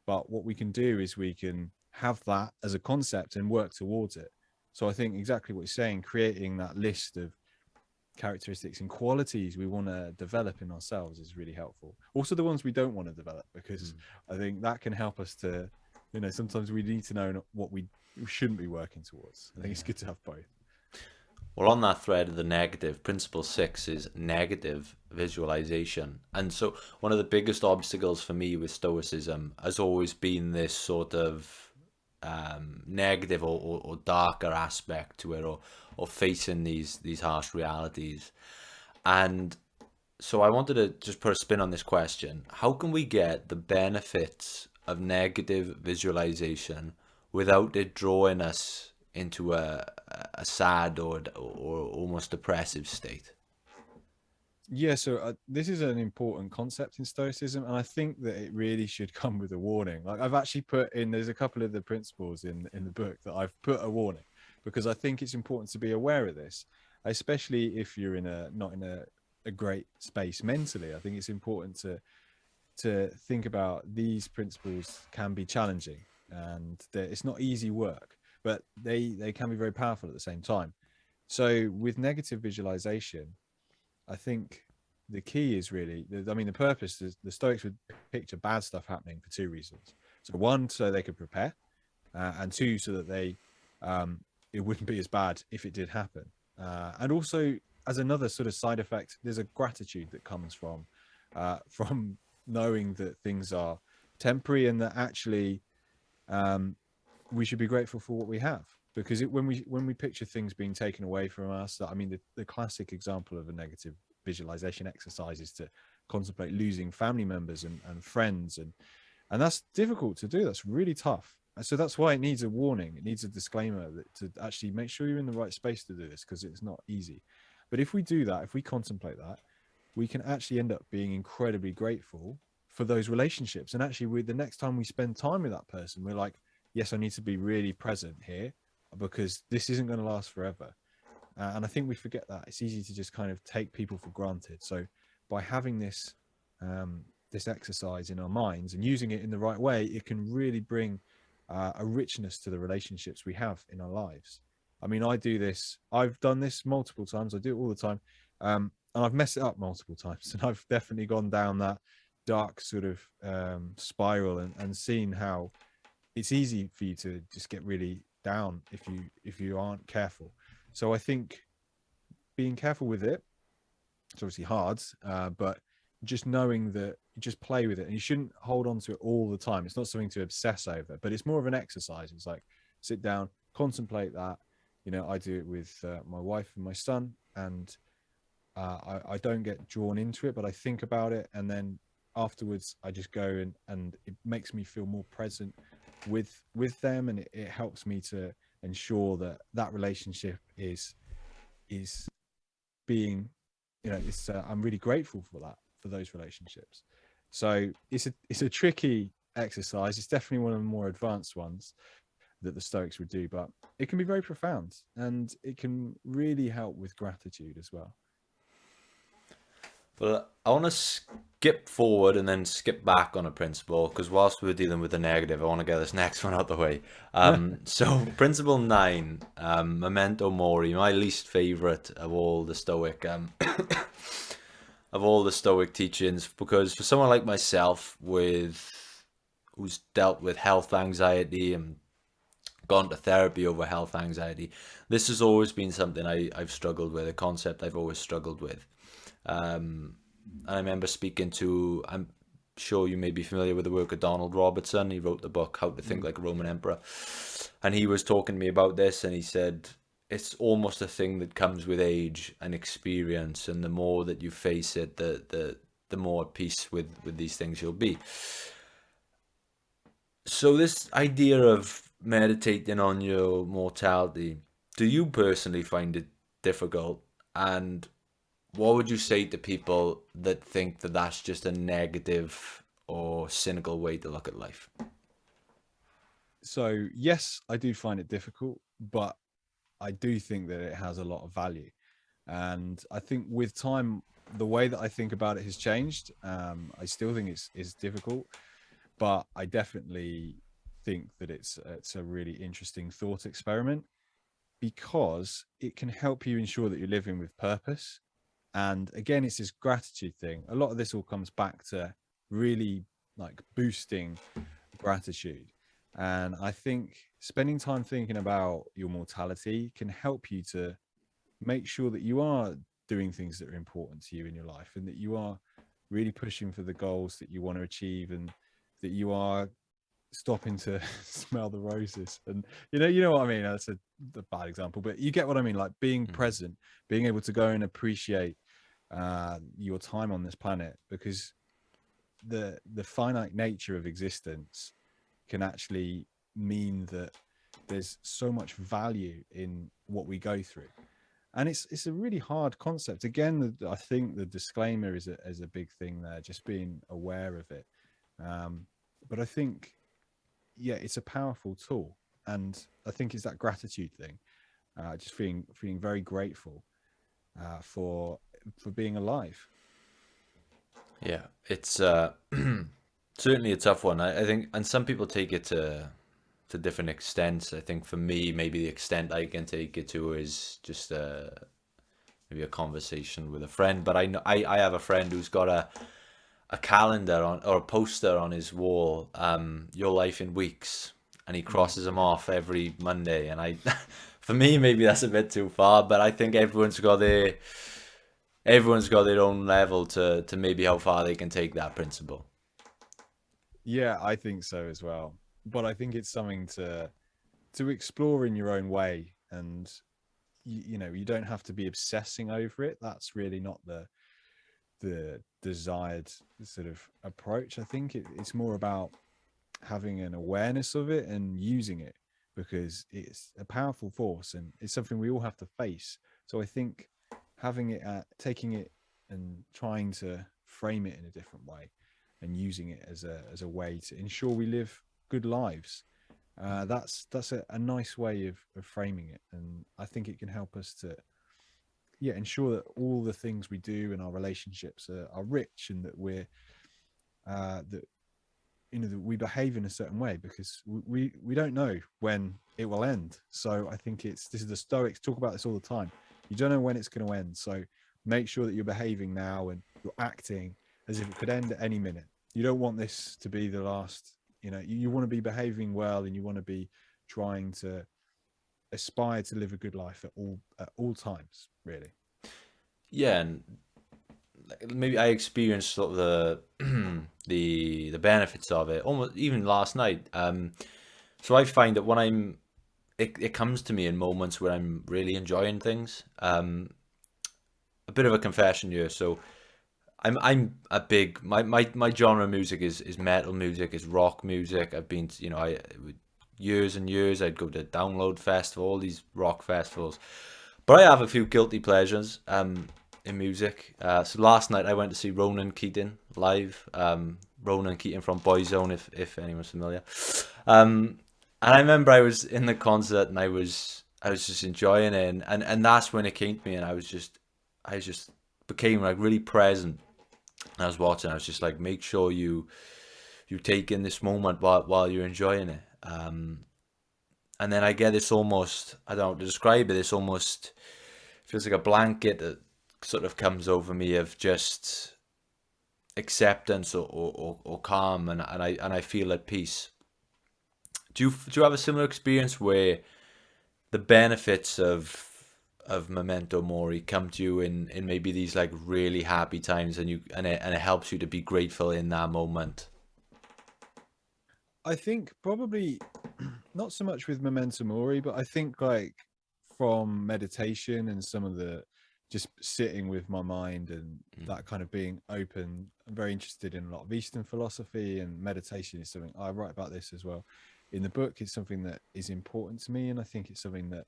But what we can do is we can have that as a concept and work towards it. So I think exactly what you're saying, creating that list of characteristics and qualities we want to develop in ourselves is really helpful. Also the ones we don't want to develop, because I think that can help us to, you know, sometimes we need to know what we shouldn't be working towards. I think it's good to have both. Well, on that thread of the negative, principle 6 is negative visualization. And so one of the biggest obstacles for me with Stoicism has always been this sort of negative or darker aspect to it, or facing these harsh realities. And so I wanted to just put a spin on this question. How can we get the benefits of negative visualization without it drawing us into a sad or almost depressive state? Yeah, so this is an important concept in Stoicism, and I think that it really should come with a warning. Like I've actually put in, there's a couple of the principles in the book that I've put a warning, because I think it's important to be aware of this, especially if you're not in a great space mentally. I think it's important to think about these principles can be challenging, and it's not easy work, but they can be very powerful at the same time. So with negative visualization, I think the key is really, I mean, the purpose is the Stoics would picture bad stuff happening for two reasons. So one, so they could prepare, and two, so that it wouldn't be as bad if it did happen. And also, as another sort of side effect, there's a gratitude that comes from knowing that things are temporary, and that actually we should be grateful for what we have. Because when we picture things being taken away from us, I mean, the classic example of a negative visualization exercise is to contemplate losing family members and friends, and that's difficult to do. That's really tough. And so that's why it needs a warning. It needs a disclaimer to actually make sure you're in the right space to do this, because it's not easy. But if we do that, if we contemplate that, we can actually end up being incredibly grateful for those relationships. And actually, the next time we spend time with that person, we're like, yes, I need to be really present here, because this isn't going to last forever. And I think we forget that. It's easy to just kind of take people for granted. So by having this exercise in our minds and using it in the right way, it can really bring a richness to the relationships we have in our lives. I mean, I've done this multiple times. I do it all the time. And I've messed it up multiple times. And I've definitely gone down that dark sort of spiral, and seen how it's easy for you to just get really down if you aren't careful. So I think being careful with it, it's obviously hard, but just knowing that you just play with it, and you shouldn't hold on to it all the time. It's not something to obsess over, but it's more of an exercise. It's like, sit down, contemplate that. You know, I do it with my wife and my son, and I don't get drawn into it, but I think about it, and then afterwards I just go and it makes me feel more present with them, and it helps me to ensure that relationship is being, you know, it's I'm really grateful for those relationships. So it's a tricky exercise. It's definitely one of the more advanced ones that the Stoics would do, but it can be very profound, and it can really help with gratitude as well. But I want to skip forward and then skip back on a principle, because whilst we're dealing with the negative, I want to get this next one out the way. So principle 9, Memento Mori, my least favorite of all the Stoic teachings, because for someone like myself who's dealt with health anxiety and gone to therapy over health anxiety, this has always been something I've struggled with, a concept I've always struggled with. And I remember speaking to, I'm sure you may be familiar with the work of Donald Robertson. He wrote the book How to Think Like a Roman Emperor, and he was talking to me about this, and he said it's almost a thing that comes with age and experience, and the more that you face it, the more at peace with these things you'll be. So this idea of meditating on your mortality, do you personally find it difficult? And what would you say to people that think that that's just a negative or cynical way to look at life? So yes, I do find it difficult, but I do think that it has a lot of value. And I think with time, the way that I think about it has changed. I still think it's difficult, but I definitely think that it's a really interesting thought experiment, because it can help you ensure that you're living with purpose. And again, it's this gratitude thing. A lot of this all comes back to really like boosting gratitude. And I think spending time thinking about your mortality can help you to make sure that you are doing things that are important to you in your life, and that you are really pushing for the goals that you want to achieve, and that you are stopping to smell the roses. And you know what I mean. That's a bad example, but you get what I mean. Like being Mhm. present, being able to go and appreciate your time on this planet, because the finite nature of existence can actually mean that there's so much value in what we go through. And it's a really hard concept. Again, I think the disclaimer is a big thing there, just being aware of it. um, but I think, yeah, it's a powerful tool. And I think it's that gratitude thing, just feeling very grateful for being alive. Yeah, it's certainly a tough one. I think, and some people take it to different extents. I think for me, maybe the extent I can take it to is just maybe a conversation with a friend. But I know I have a friend who's got a calendar on, or a poster on his wall, your life in weeks, and he Mm. crosses them off every Monday. And I, for me, maybe that's a bit too far, but I think everyone's got their own level to maybe how far they can take that principle. Yeah, I think so as well. But I think it's something to explore in your own way. And you don't have to be obsessing over it. That's really not the desired sort of approach. I think it's more about having an awareness of it and using it, because it's a powerful force and it's something we all have to face. So I think having it taking it and trying to frame it in a different way, and using it as a way to ensure we live good lives, that's a nice way of framing it. And I think it can help us to, yeah, ensure that all the things we do in our relationships are rich, and that that that we behave in a certain way, because we don't know when it will end. So I think this is the Stoics talk about this all the time. You don't know when it's going to end, so make sure that you're behaving now and you're acting as if it could end at any minute. You don't want this to be the last. You want to be behaving well, and you want to be trying to aspire to live a good life at all times, really. Yeah, and maybe I experienced sort of the the benefits of it almost even last night. So I find that when it comes to me in moments where I'm really enjoying things. A bit of a confession here. So I'm a big my genre of music is metal music, is rock music. I've been, I years and years I'd go to Download Festival, all these rock festivals. But I have a few guilty pleasures in music. So last night I went to see Ronan Keating live. Ronan Keating from Boyzone, if anyone's familiar. And I remember I was in the concert and I was just enjoying it, and that's when it came to me, and I just became like really present. And I was watching. I was just like, make sure you take in this moment while you're enjoying it. And then I get this almost, I don't know how to describe it. This almost feels like a blanket that sort of comes over me of just acceptance or calm, and I feel at peace. Do you have a similar experience where the benefits of Memento Mori come to you in maybe these like really happy times, and it helps you to be grateful in that moment? I think probably not so much with Memento Mori, but I think like from meditation and some of the just sitting with my mind and Mm. that kind of being open. I'm very interested in a lot of Eastern philosophy, and meditation is something I write about this as well in the book. It's something that is important to me, and I think it's something that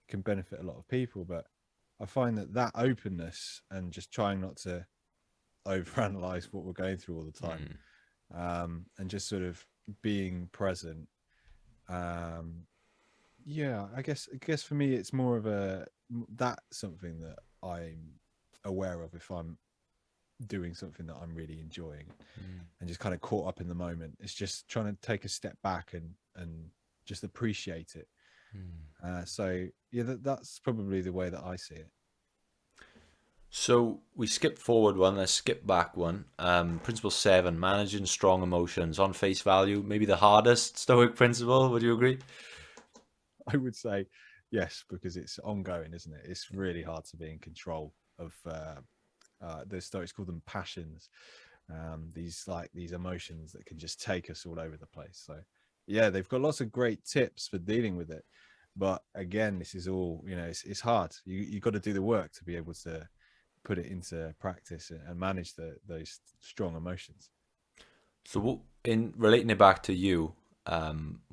can benefit a lot of people. But I find that openness and just trying not to overanalyze what we're going through all the time, Mm. and just sort of being present. Um, yeah, I guess for me, it's more of that's something that I'm aware of if I'm doing something that I'm really enjoying Mm. and just kind of caught up in the moment. It's just trying to take a step back and just appreciate it. Mm. So yeah, that's probably the way that I see it. So we skip forward one, let's skip back one. Principle 7, managing strong emotions on face value, maybe the hardest Stoic principle. Would you agree? I would say yes, because it's ongoing, isn't it? It's really hard to be in control of the Stoics call them passions, these emotions that can just take us all over the place. So yeah, they've got lots of great tips for dealing with it, but again, this is all, it's hard. You got to do the work to be able to put it into practice and manage those strong emotions. So in relating it back to you,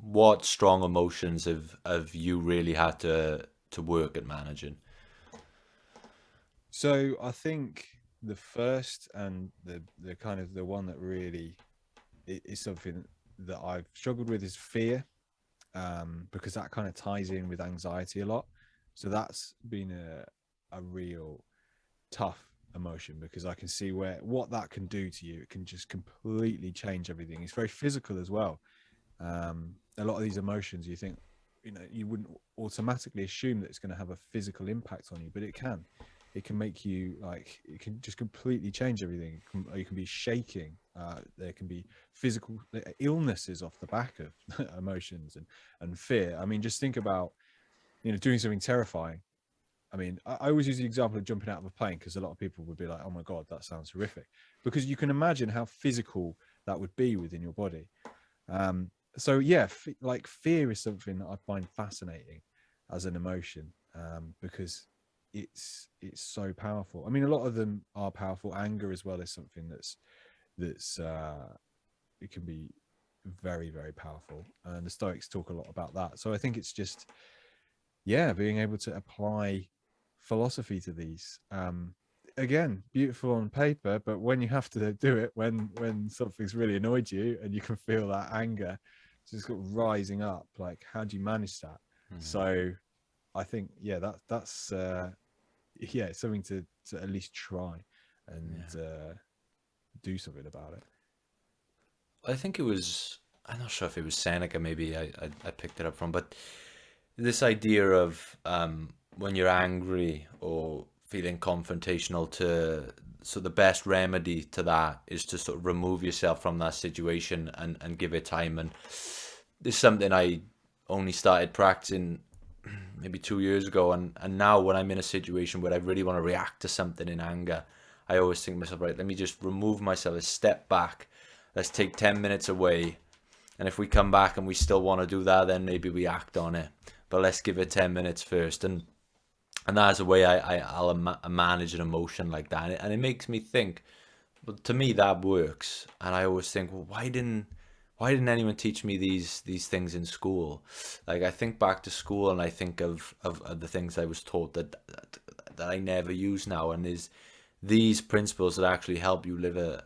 what strong emotions have you really had to work at managing? So I think the first and the kind of the one that really is something that I've struggled with is fear, because that kind of ties in with anxiety a lot. So that's been a real tough emotion, because I can see what that can do to you. It can just completely change everything. It's very physical as well. A lot of these emotions, you think, you wouldn't automatically assume that it's going to have a physical impact on you, but it can. It can make you, like, it can just completely change everything. You can be shaking. There can be physical illnesses off the back of emotions and fear. I mean, just think about, doing something terrifying. I mean, I always use the example of jumping out of a plane, because a lot of people would be like, oh my God, that sounds horrific. Because you can imagine how physical that would be within your body. Um, so yeah, like fear is something that I find fascinating as an emotion, because it's so powerful. I mean, a lot of them are powerful. Anger as well is something that's it can be very, very powerful, and the Stoics talk a lot about that. So I think it's just, yeah, being able to apply philosophy to these. Again, beautiful on paper, but when you have to do it, when something's really annoyed you and you can feel that anger just rising up, like, how do you manage that? Mm. So I think, yeah, that's yeah, it's something to at least try and Yeah. do something about it. I think it was, I'm not sure if it was Seneca, maybe I picked it up from, but this idea of when you're angry or feeling confrontational, so the best remedy to that is to sort of remove yourself from that situation and give it time. And this is something I only started practicing maybe 2 years ago, and now when I'm in a situation where I really want to react to something in anger, I always think to myself, right, let me just remove myself, let's step back, let's take 10 minutes away, and if we come back and we still want to do that, then maybe we act on it. But let's give it 10 minutes first. And that's a way I'll manage an emotion like that. And it makes me think, well, to me, that works. And I always think, well, why didn't anyone teach me these things in school? Like, I think back to school and I think of the things I was taught that I never use now. And is these principles that actually help you live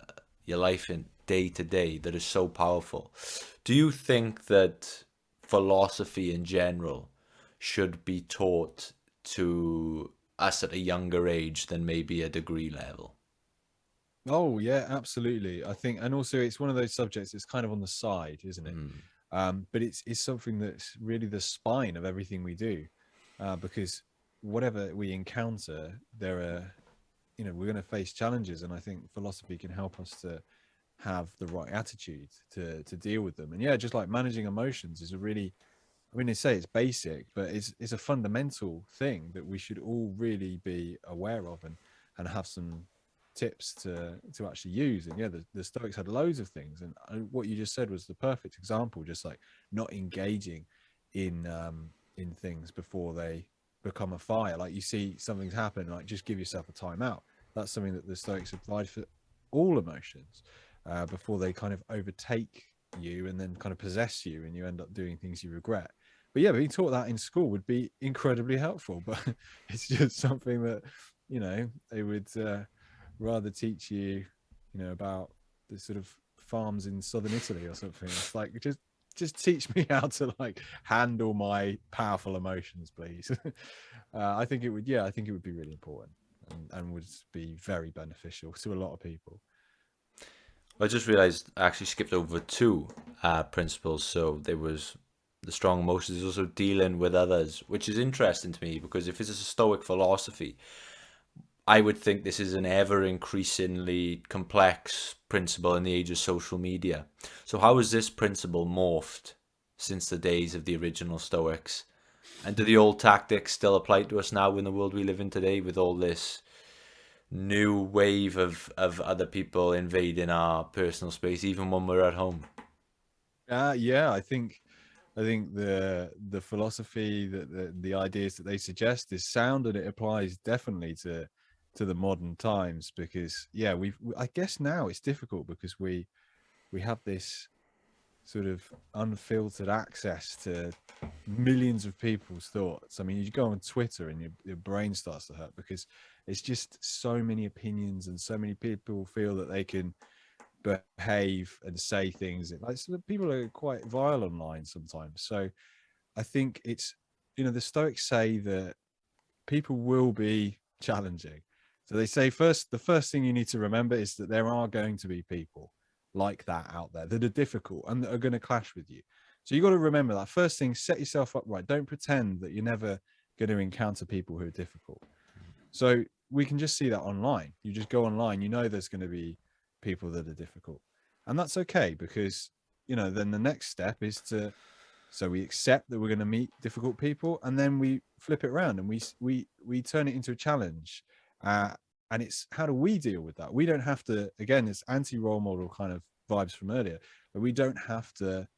your life in day to day that is so powerful. Do you think that philosophy in general should be taught to us at a younger age than maybe a degree level? Oh yeah, absolutely. I think, and also it's one of those subjects that's kind of on the side, isn't it? Mm. But it's something that's really the spine of everything we do, because whatever we encounter, there are, we're going to face challenges, and I think philosophy can help us to have the right attitude to deal with them. And yeah, just like managing emotions is a really, I mean, they say it's basic, but it's a fundamental thing that we should all really be aware of and have some tips to actually use. And yeah, the Stoics had loads of things, and what you just said was the perfect example. Just like not engaging in things become a fire. Like you see something's happen, like just give yourself a timeout. That's something that the Stoics advise for all emotions, before they kind of overtake you and then kind of possess you, and you end up doing things you regret. But yeah, being taught that in school would be incredibly helpful. But it's just something that, you know, they would rather teach you, you know, about the sort of farms in southern Italy or something. It's like, just teach me how to like handle my powerful emotions, please. I think it would, yeah, I think it would be really important, and would be very beneficial to a lot of people. I just realized I actually skipped over two principles. So there was the strong emotions, there's also dealing with others, which is interesting to me because if it's a Stoic philosophy, I would think this is an ever increasingly complex principle in the age of social media. So how has this principle morphed since the days of the original Stoics? And do the old tactics still apply to us now in the world we live in today with all this new wave of other people invading our personal space, even when we're at home? Yeah, I think the philosophy, that the ideas that they suggest is sound, and it applies definitely to the modern times. Because yeah, I guess now it's difficult because we have this sort of unfiltered access to millions of people's thoughts. I mean, you go on Twitter and your brain starts to hurt because it's just so many opinions, and so many people feel that they can behave and say things. Like, so people are quite vile online sometimes. So I think it's, you know, the Stoics say that people will be challenging. So they say the first thing you need to remember is that there are going to be people like that out there that are difficult and that are going to clash with you. So you got to remember that first thing, set yourself up right. Don't pretend that you're never going to encounter people who are difficult. So we can just see that online. You just go online, you know there's going to be people that are difficult. And that's okay, because, you know, then the next step is to, so we accept that we're going to meet difficult people, and then we flip it around and we turn it into a challenge. Uh, and it's, how do we deal with that? We don't have to, again, it's anti-role model kind of vibes from earlier, but we don't have to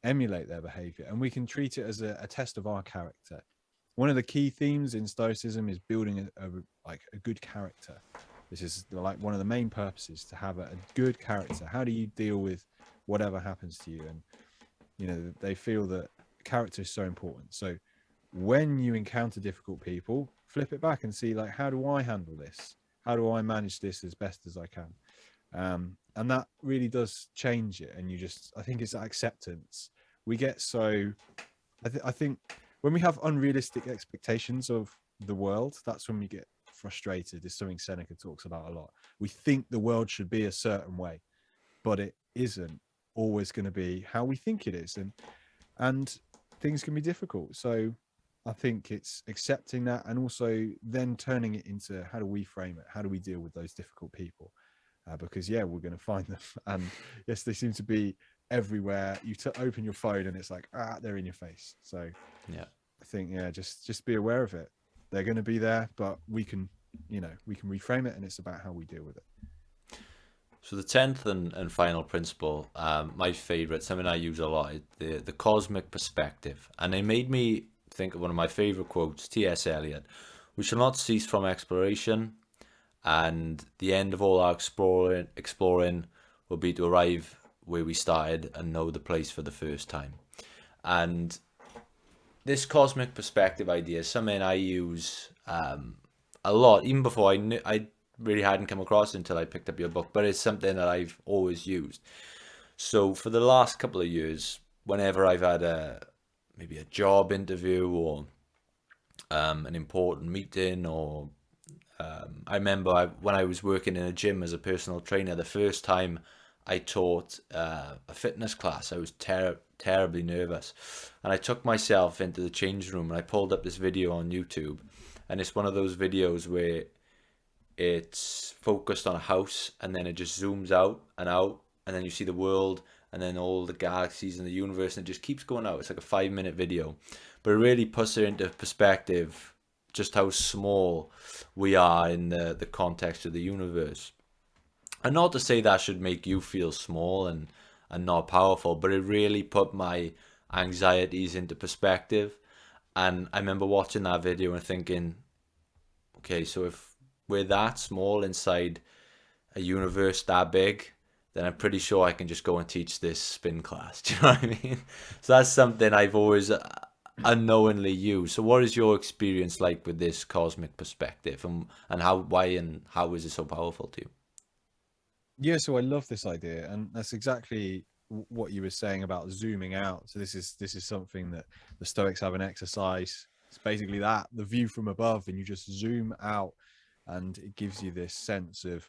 emulate their behavior, and we can treat it as a test of our character. One of the key themes in Stoicism is building like a good character. This is like one of the main purposes, to have a good character. How do you deal with whatever happens to you? And, you know, they feel that character is so important. So when you encounter difficult people, flip it back and see, like, how do I handle this? How do I manage this as best as I can? And that really does change it. And you just, I think it's acceptance. We get so, I think when we have unrealistic expectations of the world, that's when we get frustrated. Is something Seneca talks about a lot. We think the world should be a certain way, but it isn't always going to be how we think it is, and things can be difficult. So I think it's accepting that, and also then turning it into, how do we frame it? How do we deal with those difficult people? Because yeah, we're going to find them, and yes, they seem to be everywhere. You open your phone and it's like, they're in your face. So Yeah. I think, yeah, just be aware of it. They're going to be there, but we can, you know, we can reframe it, and it's about how we deal with it. So the 10th and final principle, my favorite, something I use a lot, is the cosmic perspective. And it made me think of one of my favorite quotes, T.S. Eliot: "We shall not cease from exploration, and the end of all our exploring will be to arrive where we started and know the place for the first time." And this cosmic perspective idea is something I use a lot, even before I really hadn't come across it until I picked up your book, but it's something that I've always used. So for the last couple of years, whenever I've had maybe a job interview, or an important meeting, or I remember when I was working in a gym as a personal trainer, the first time I taught a fitness class, I was terribly nervous. And I took myself into the change room and I pulled up this video on YouTube. And it's one of those videos where it's focused on a house and then it just zooms out, and then you see the world and then all the galaxies in the universe, and it just keeps going out. It's like a 5-minute video, but it really puts it into perspective just how small we are in the context of the universe. And not to say that should make you feel small and not powerful, but it really put my anxieties into perspective. And I remember watching that video and thinking, okay, so if we're that small inside a universe that big, then I'm pretty sure I can just go and teach this spin class. Do you know what I mean? So that's something I've always unknowingly used. So what is your experience like with this cosmic perspective, and how is it so powerful to you? Yeah, so I love this idea, and that's exactly what you were saying about zooming out. So this is something that the Stoics have an exercise. It's basically that, the view from above, and you just zoom out, and it gives you this sense of,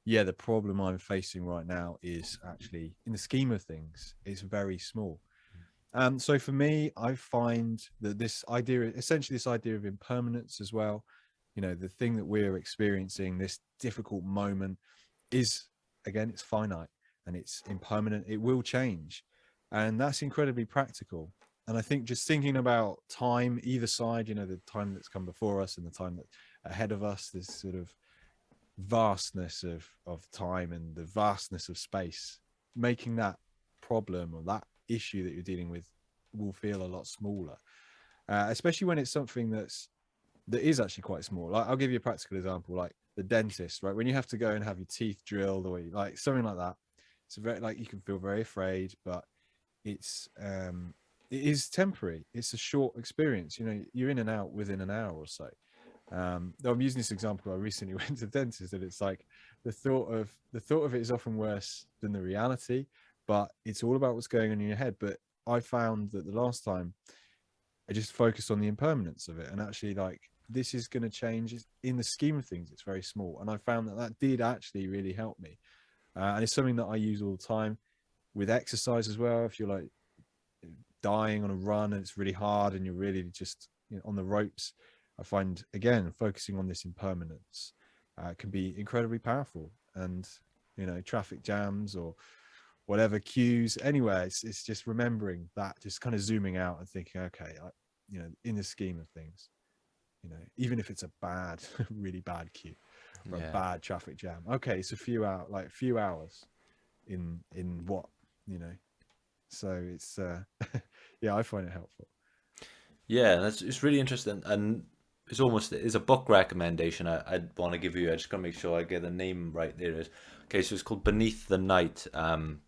yeah, the problem I'm facing right now is actually, in the scheme of things, it's very small. So for me, I find that this idea, essentially this idea of impermanence as well, the thing that we're experiencing, this difficult moment, is, again, it's finite and it's impermanent. It will change, and that's incredibly practical. And I think just thinking about time either side, the time that's come before us and the time that's ahead of us, this sort of vastness of time and the vastness of space, making that problem or that issue that you're dealing with will feel a lot smaller, especially when it's something that is actually quite small. Like, I'll give you a practical example, like the dentist, right? When you have to go and have your teeth drilled, or like something like that, it's very, like, you can feel very afraid, but it is temporary. It's a short experience. You're in and out within an hour or so. I'm using this example. I recently went to the dentist, and it's like the thought of it is often worse than the reality, but it's all about what's going on in your head. But I found that the last time I just focused on the impermanence of it, and actually, like, this is going to change. In the scheme of things, it's very small, and I found that did actually really help me. And it's something that I use all the time with exercise as well. If you're like dying on a run and it's really hard and you're really just on the ropes, I find, again, focusing on this impermanence can be incredibly powerful. And traffic jams or whatever, queues, anyway, it's just remembering that, just kind of zooming out and thinking, okay, in the scheme of things, even if it's a bad really bad queue or a bad traffic jam, okay, it's a few hours in what, so it's yeah, I find it helpful. Yeah, it's really interesting, and it's a book recommendation I'd want to give you. I just gotta make sure I get the name right. There it is. Okay, so it's called Beneath the Night,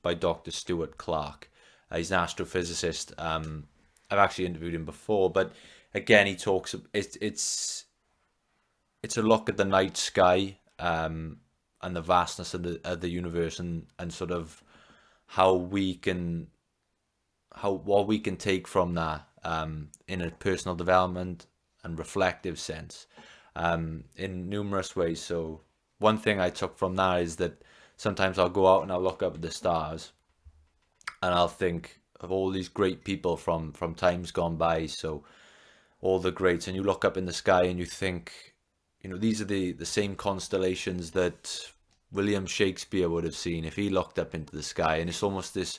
by Dr. Stuart Clark. He's an astrophysicist. I've actually interviewed him before, but again, he talks. It's a look at the night sky, and the vastness of the universe, and sort of how we can what we can take from that, in a personal development and reflective sense, in numerous ways. So one thing I took from that is that sometimes I'll go out and I'll look up at the stars, and I'll think of all these great people from times gone by. So all the greats, and you look up in the sky and you think, these are the same constellations that William Shakespeare would have seen if he looked up into the sky. And it's almost this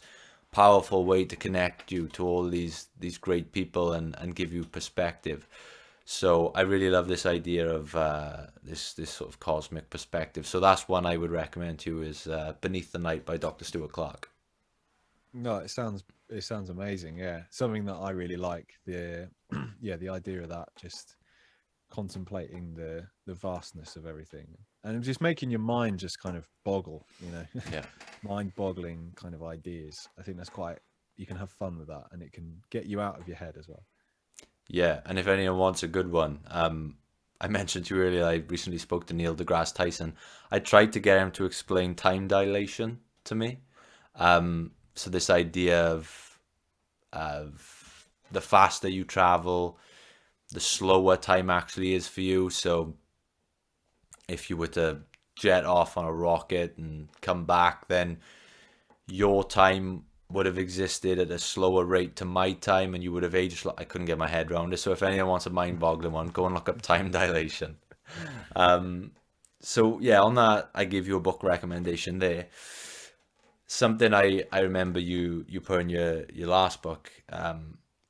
powerful way to connect you to all these great people, and give you perspective. So I really love this idea of this sort of cosmic perspective. So that's one I would recommend to you, is Beneath the Night by Dr. Stuart Clark. No, it sounds amazing. Yeah, something that I really like, the yeah, the idea of that, just contemplating the vastness of everything, and just making your mind just kind of boggle, Yeah. mind boggling kind of ideas. I think that's quite, you can have fun with that, and it can get you out of your head as well. Yeah, and if anyone wants a good one, I mentioned to you earlier, I recently spoke to Neil deGrasse Tyson. I tried to get him to explain time dilation to me. So this idea of the faster you travel, the slower time actually is for you. So if you were to jet off on a rocket and come back, then your time would have existed at a slower rate to my time, and you would have aged. I couldn't get my head around it. So if anyone wants a mind-boggling one, go and look up time dilation. So yeah, on that, I give you a book recommendation there. Something I remember you put in your last book. I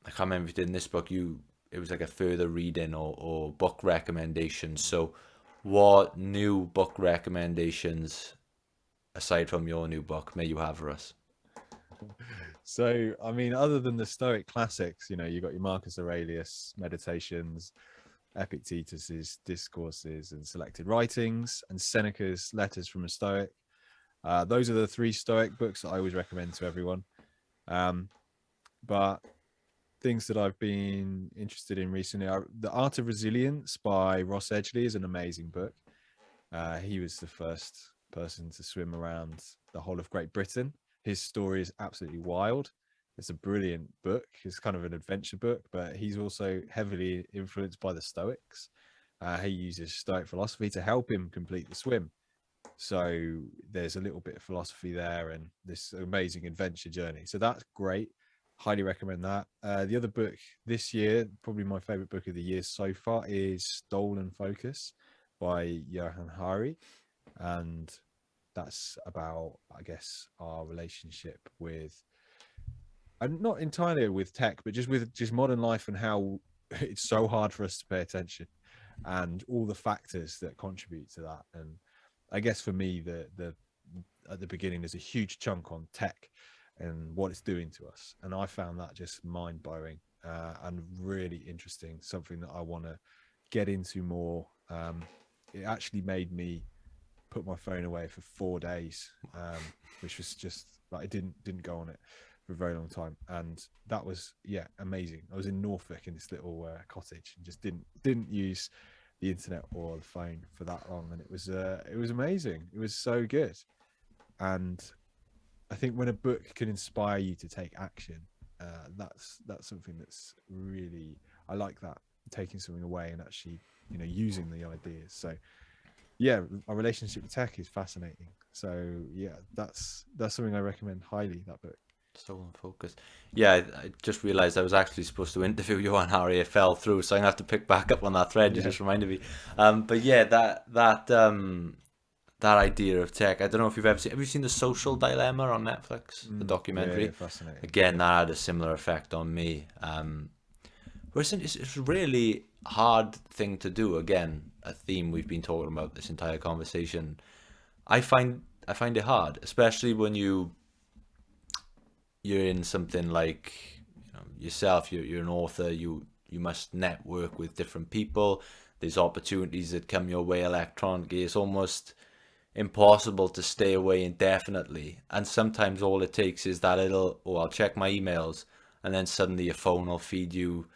can't remember if you did in this book. It was like a further reading or book recommendation. So what new book recommendations, aside from your new book, may you have for us? So, I mean, other than the Stoic classics, you got your Marcus Aurelius Meditations, Epictetus's Discourses and Selected Writings, and Seneca's Letters from a Stoic. Those are the 3 Stoic books that I always recommend to everyone. But things that I've been interested in recently are The Art of Resilience by Ross Edgley is an amazing book. He was the first person to swim around the whole of Great Britain. His story is absolutely wild. It's a brilliant book. It's kind of an adventure book, but he's also heavily influenced by the Stoics. He uses Stoic philosophy to help him complete the swim. So there's a little bit of philosophy there and this amazing adventure journey. So that's great. Highly recommend that. The other book this year, probably my favorite book of the year so far, is Stolen Focus by Johann. And that's about, I guess, our relationship with, and not entirely with tech, but just modern life and how it's so hard for us to pay attention and all the factors that contribute to that. And I guess for me, the at the beginning, there's a huge chunk on tech and what it's doing to us. And I found that just mind blowing and really interesting, something that I want to get into more. It actually made me put my phone away for 4 days, which was just like, I didn't go on it for a very long time. And that was, amazing. I was in Norfolk in this little cottage and just didn't use the internet or the phone for that long. And it was amazing. It was so good. And I think when a book can inspire you to take action, that's something that's really, I like that, taking something away and actually, using the ideas. So yeah, our relationship with tech is fascinating. So yeah, that's something I recommend highly, that book. Stolen Focus. Yeah, I just realised I was actually supposed to interview Johann. It fell through, so I'm gonna have to pick back up on that thread. You just reminded me. But yeah, that idea of tech. I don't know if you've ever seen. Have you seen The Social Dilemma on Netflix, the documentary? Yeah, fascinating. Again, that had a similar effect on me. Whereas it's a really hard thing to do. Again, a theme we've been talking about this entire conversation. I find it hard, especially when you're in something like, yourself. You're an author. You must network with different people. There's opportunities that come your way electronically. It's almost impossible to stay away indefinitely. And sometimes all it takes is that little, oh, I'll check my emails, and then suddenly your phone will feed you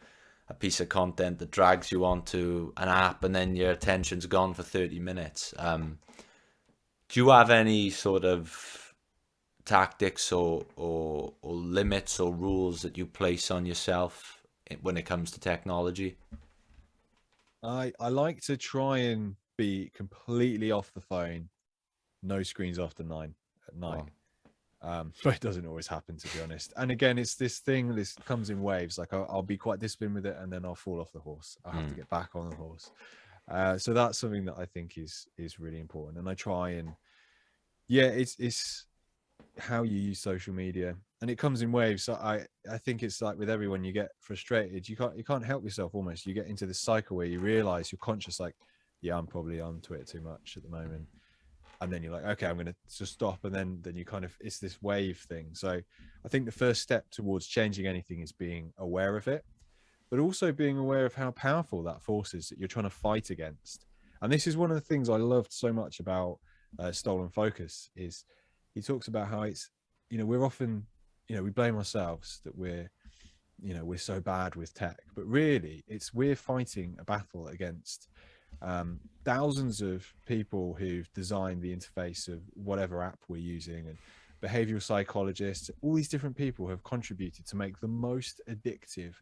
a piece of content that drags you onto an app, and then your attention's gone for 30 minutes. Do you have any sort of tactics or limits or rules that you place on yourself when it comes to technology? I like to try and be completely off the phone, no screens after 9 at night. But it doesn't always happen, to be honest. And again, it's this thing, this comes in waves. Like I'll be quite disciplined with it, and then I'll fall off the horse. I have to get back on the horse. So that's something that I think is really important. And I try and, it's how you use social media, and it comes in waves. So I think it's like with everyone, you get frustrated. You can't help yourself. Almost, you get into this cycle where you realize you're conscious, like, yeah, I'm probably on Twitter too much at the moment. And then you're like, okay, I'm going to just stop. And then you kind of, it's this wave thing. So I think the first step towards changing anything is being aware of it, but also being aware of how powerful that force is that you're trying to fight against. And this is one of the things I loved so much about Stolen Focus, is he talks about how it's, we're often, we blame ourselves that we're so bad with tech, but really we're fighting a battle against thousands of people who've designed the interface of whatever app we're using, and behavioral psychologists. All these different people have contributed to make the most addictive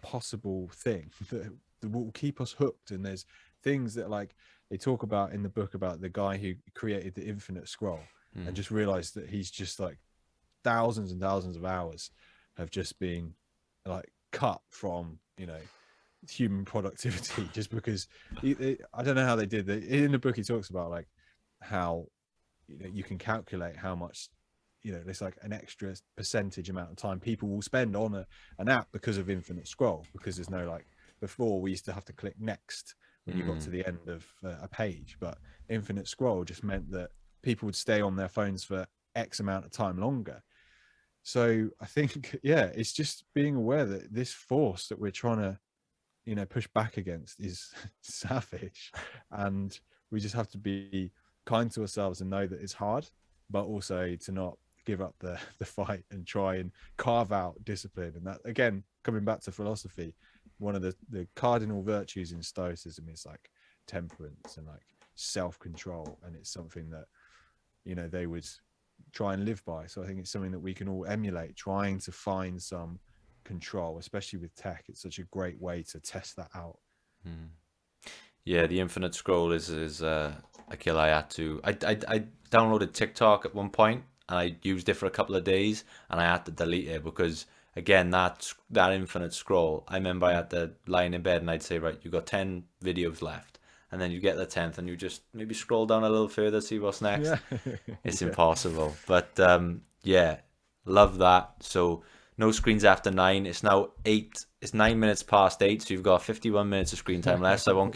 possible thing that will keep us hooked. And there's things that, like, they talk about in the book about the guy who created the infinite scroll and just realized that he's just like thousands and thousands of hours have just been like cut from human productivity, just because I don't know how they did that. In the book he talks about like how you can calculate how much there's like an extra percentage amount of time people will spend on an app because of infinite scroll, because there's no, like, before we used to have to click next when you got to the end of a page, but infinite scroll just meant that people would stay on their phones for X amount of time longer. So I think, yeah, it's just being aware that this force that we're trying to, push back against is savage, and we just have to be kind to ourselves and know that it's hard, but also to not give up the fight and try and carve out discipline. And that, again, coming back to philosophy, one of the cardinal virtues in Stoicism is like temperance and like self-control, and it's something that they would try and live by. So I think it's something that we can all emulate, trying to find some control, especially with tech. It's such a great way to test that out. Yeah, the infinite scroll is a kill I had to. I downloaded TikTok at one point and I used it for a couple of days and I had to delete it because again that infinite scroll. I remember I had to lying in bed and I'd say, right, you got 10 videos left, and then you get the 10th and you just maybe scroll down a little further, see what's next. Yeah. It's Yeah. impossible. But yeah, love that. So no screens after 9. It's now 8. It's 9 minutes past 8. So you've got 51 minutes of screen time left. So I won't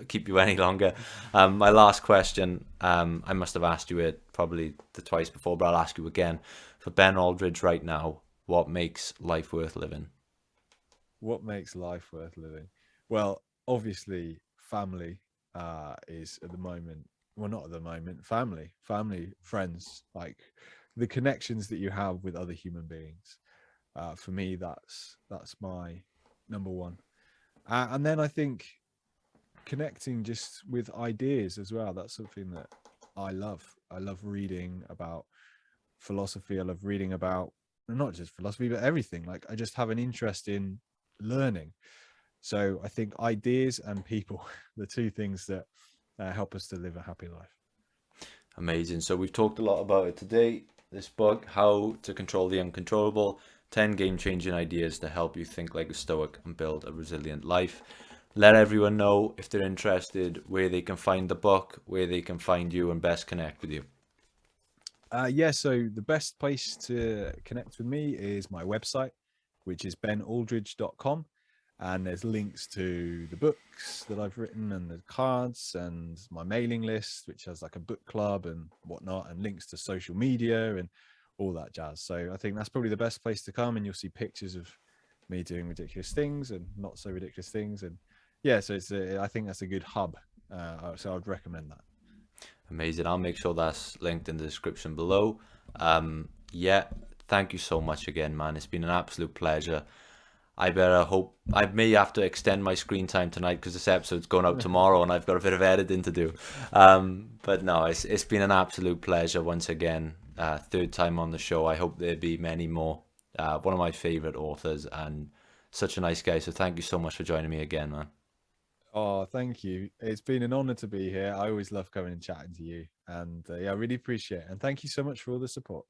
keep you any longer. My last question. I must have asked you it probably the twice before, but I'll ask you again. For Ben Aldridge right now, what makes life worth living? What makes life worth living? Well, obviously, family is at the moment, well, not at the moment, family, friends, like the connections that you have with other human beings. For me, that's my number one. And then I think connecting just with ideas as well. That's something that I love. I love reading about philosophy. I love reading about not just philosophy, but everything. Like I just have an interest in learning. So I think ideas and people, the two things that help us to live a happy life. Amazing. So we've talked a lot about it today. This book, How to Control the Uncontrollable, 10 game-changing ideas to help you think like a Stoic and build a resilient life. Let everyone know if they're interested, where they can find the book, where they can find you and best connect with you. Yeah, so the best place to connect with me is my website, which is benaldridge.com. And there's links to the books that I've written and the cards and my mailing list, which has like a book club and whatnot, and links to social media and all that jazz. So I think that's probably the best place to come, and you'll see pictures of me doing ridiculous things and not so ridiculous things. And yeah, so I think that's a good hub. So I'd recommend that. Amazing. I'll make sure that's linked in the description below. Yeah, thank you so much again, man. It's been an absolute pleasure. I may have to extend my screen time tonight because this episode's going out tomorrow and I've got a bit of editing to do. But no, it's been an absolute pleasure once again. Third time on the show. I hope there be many more. One of my favorite authors and such a nice guy. So thank you so much for joining me again, man. Oh, thank you. It's been an honor to be here. I always love coming and chatting to you. And yeah, I really appreciate it. And thank you so much for all the support.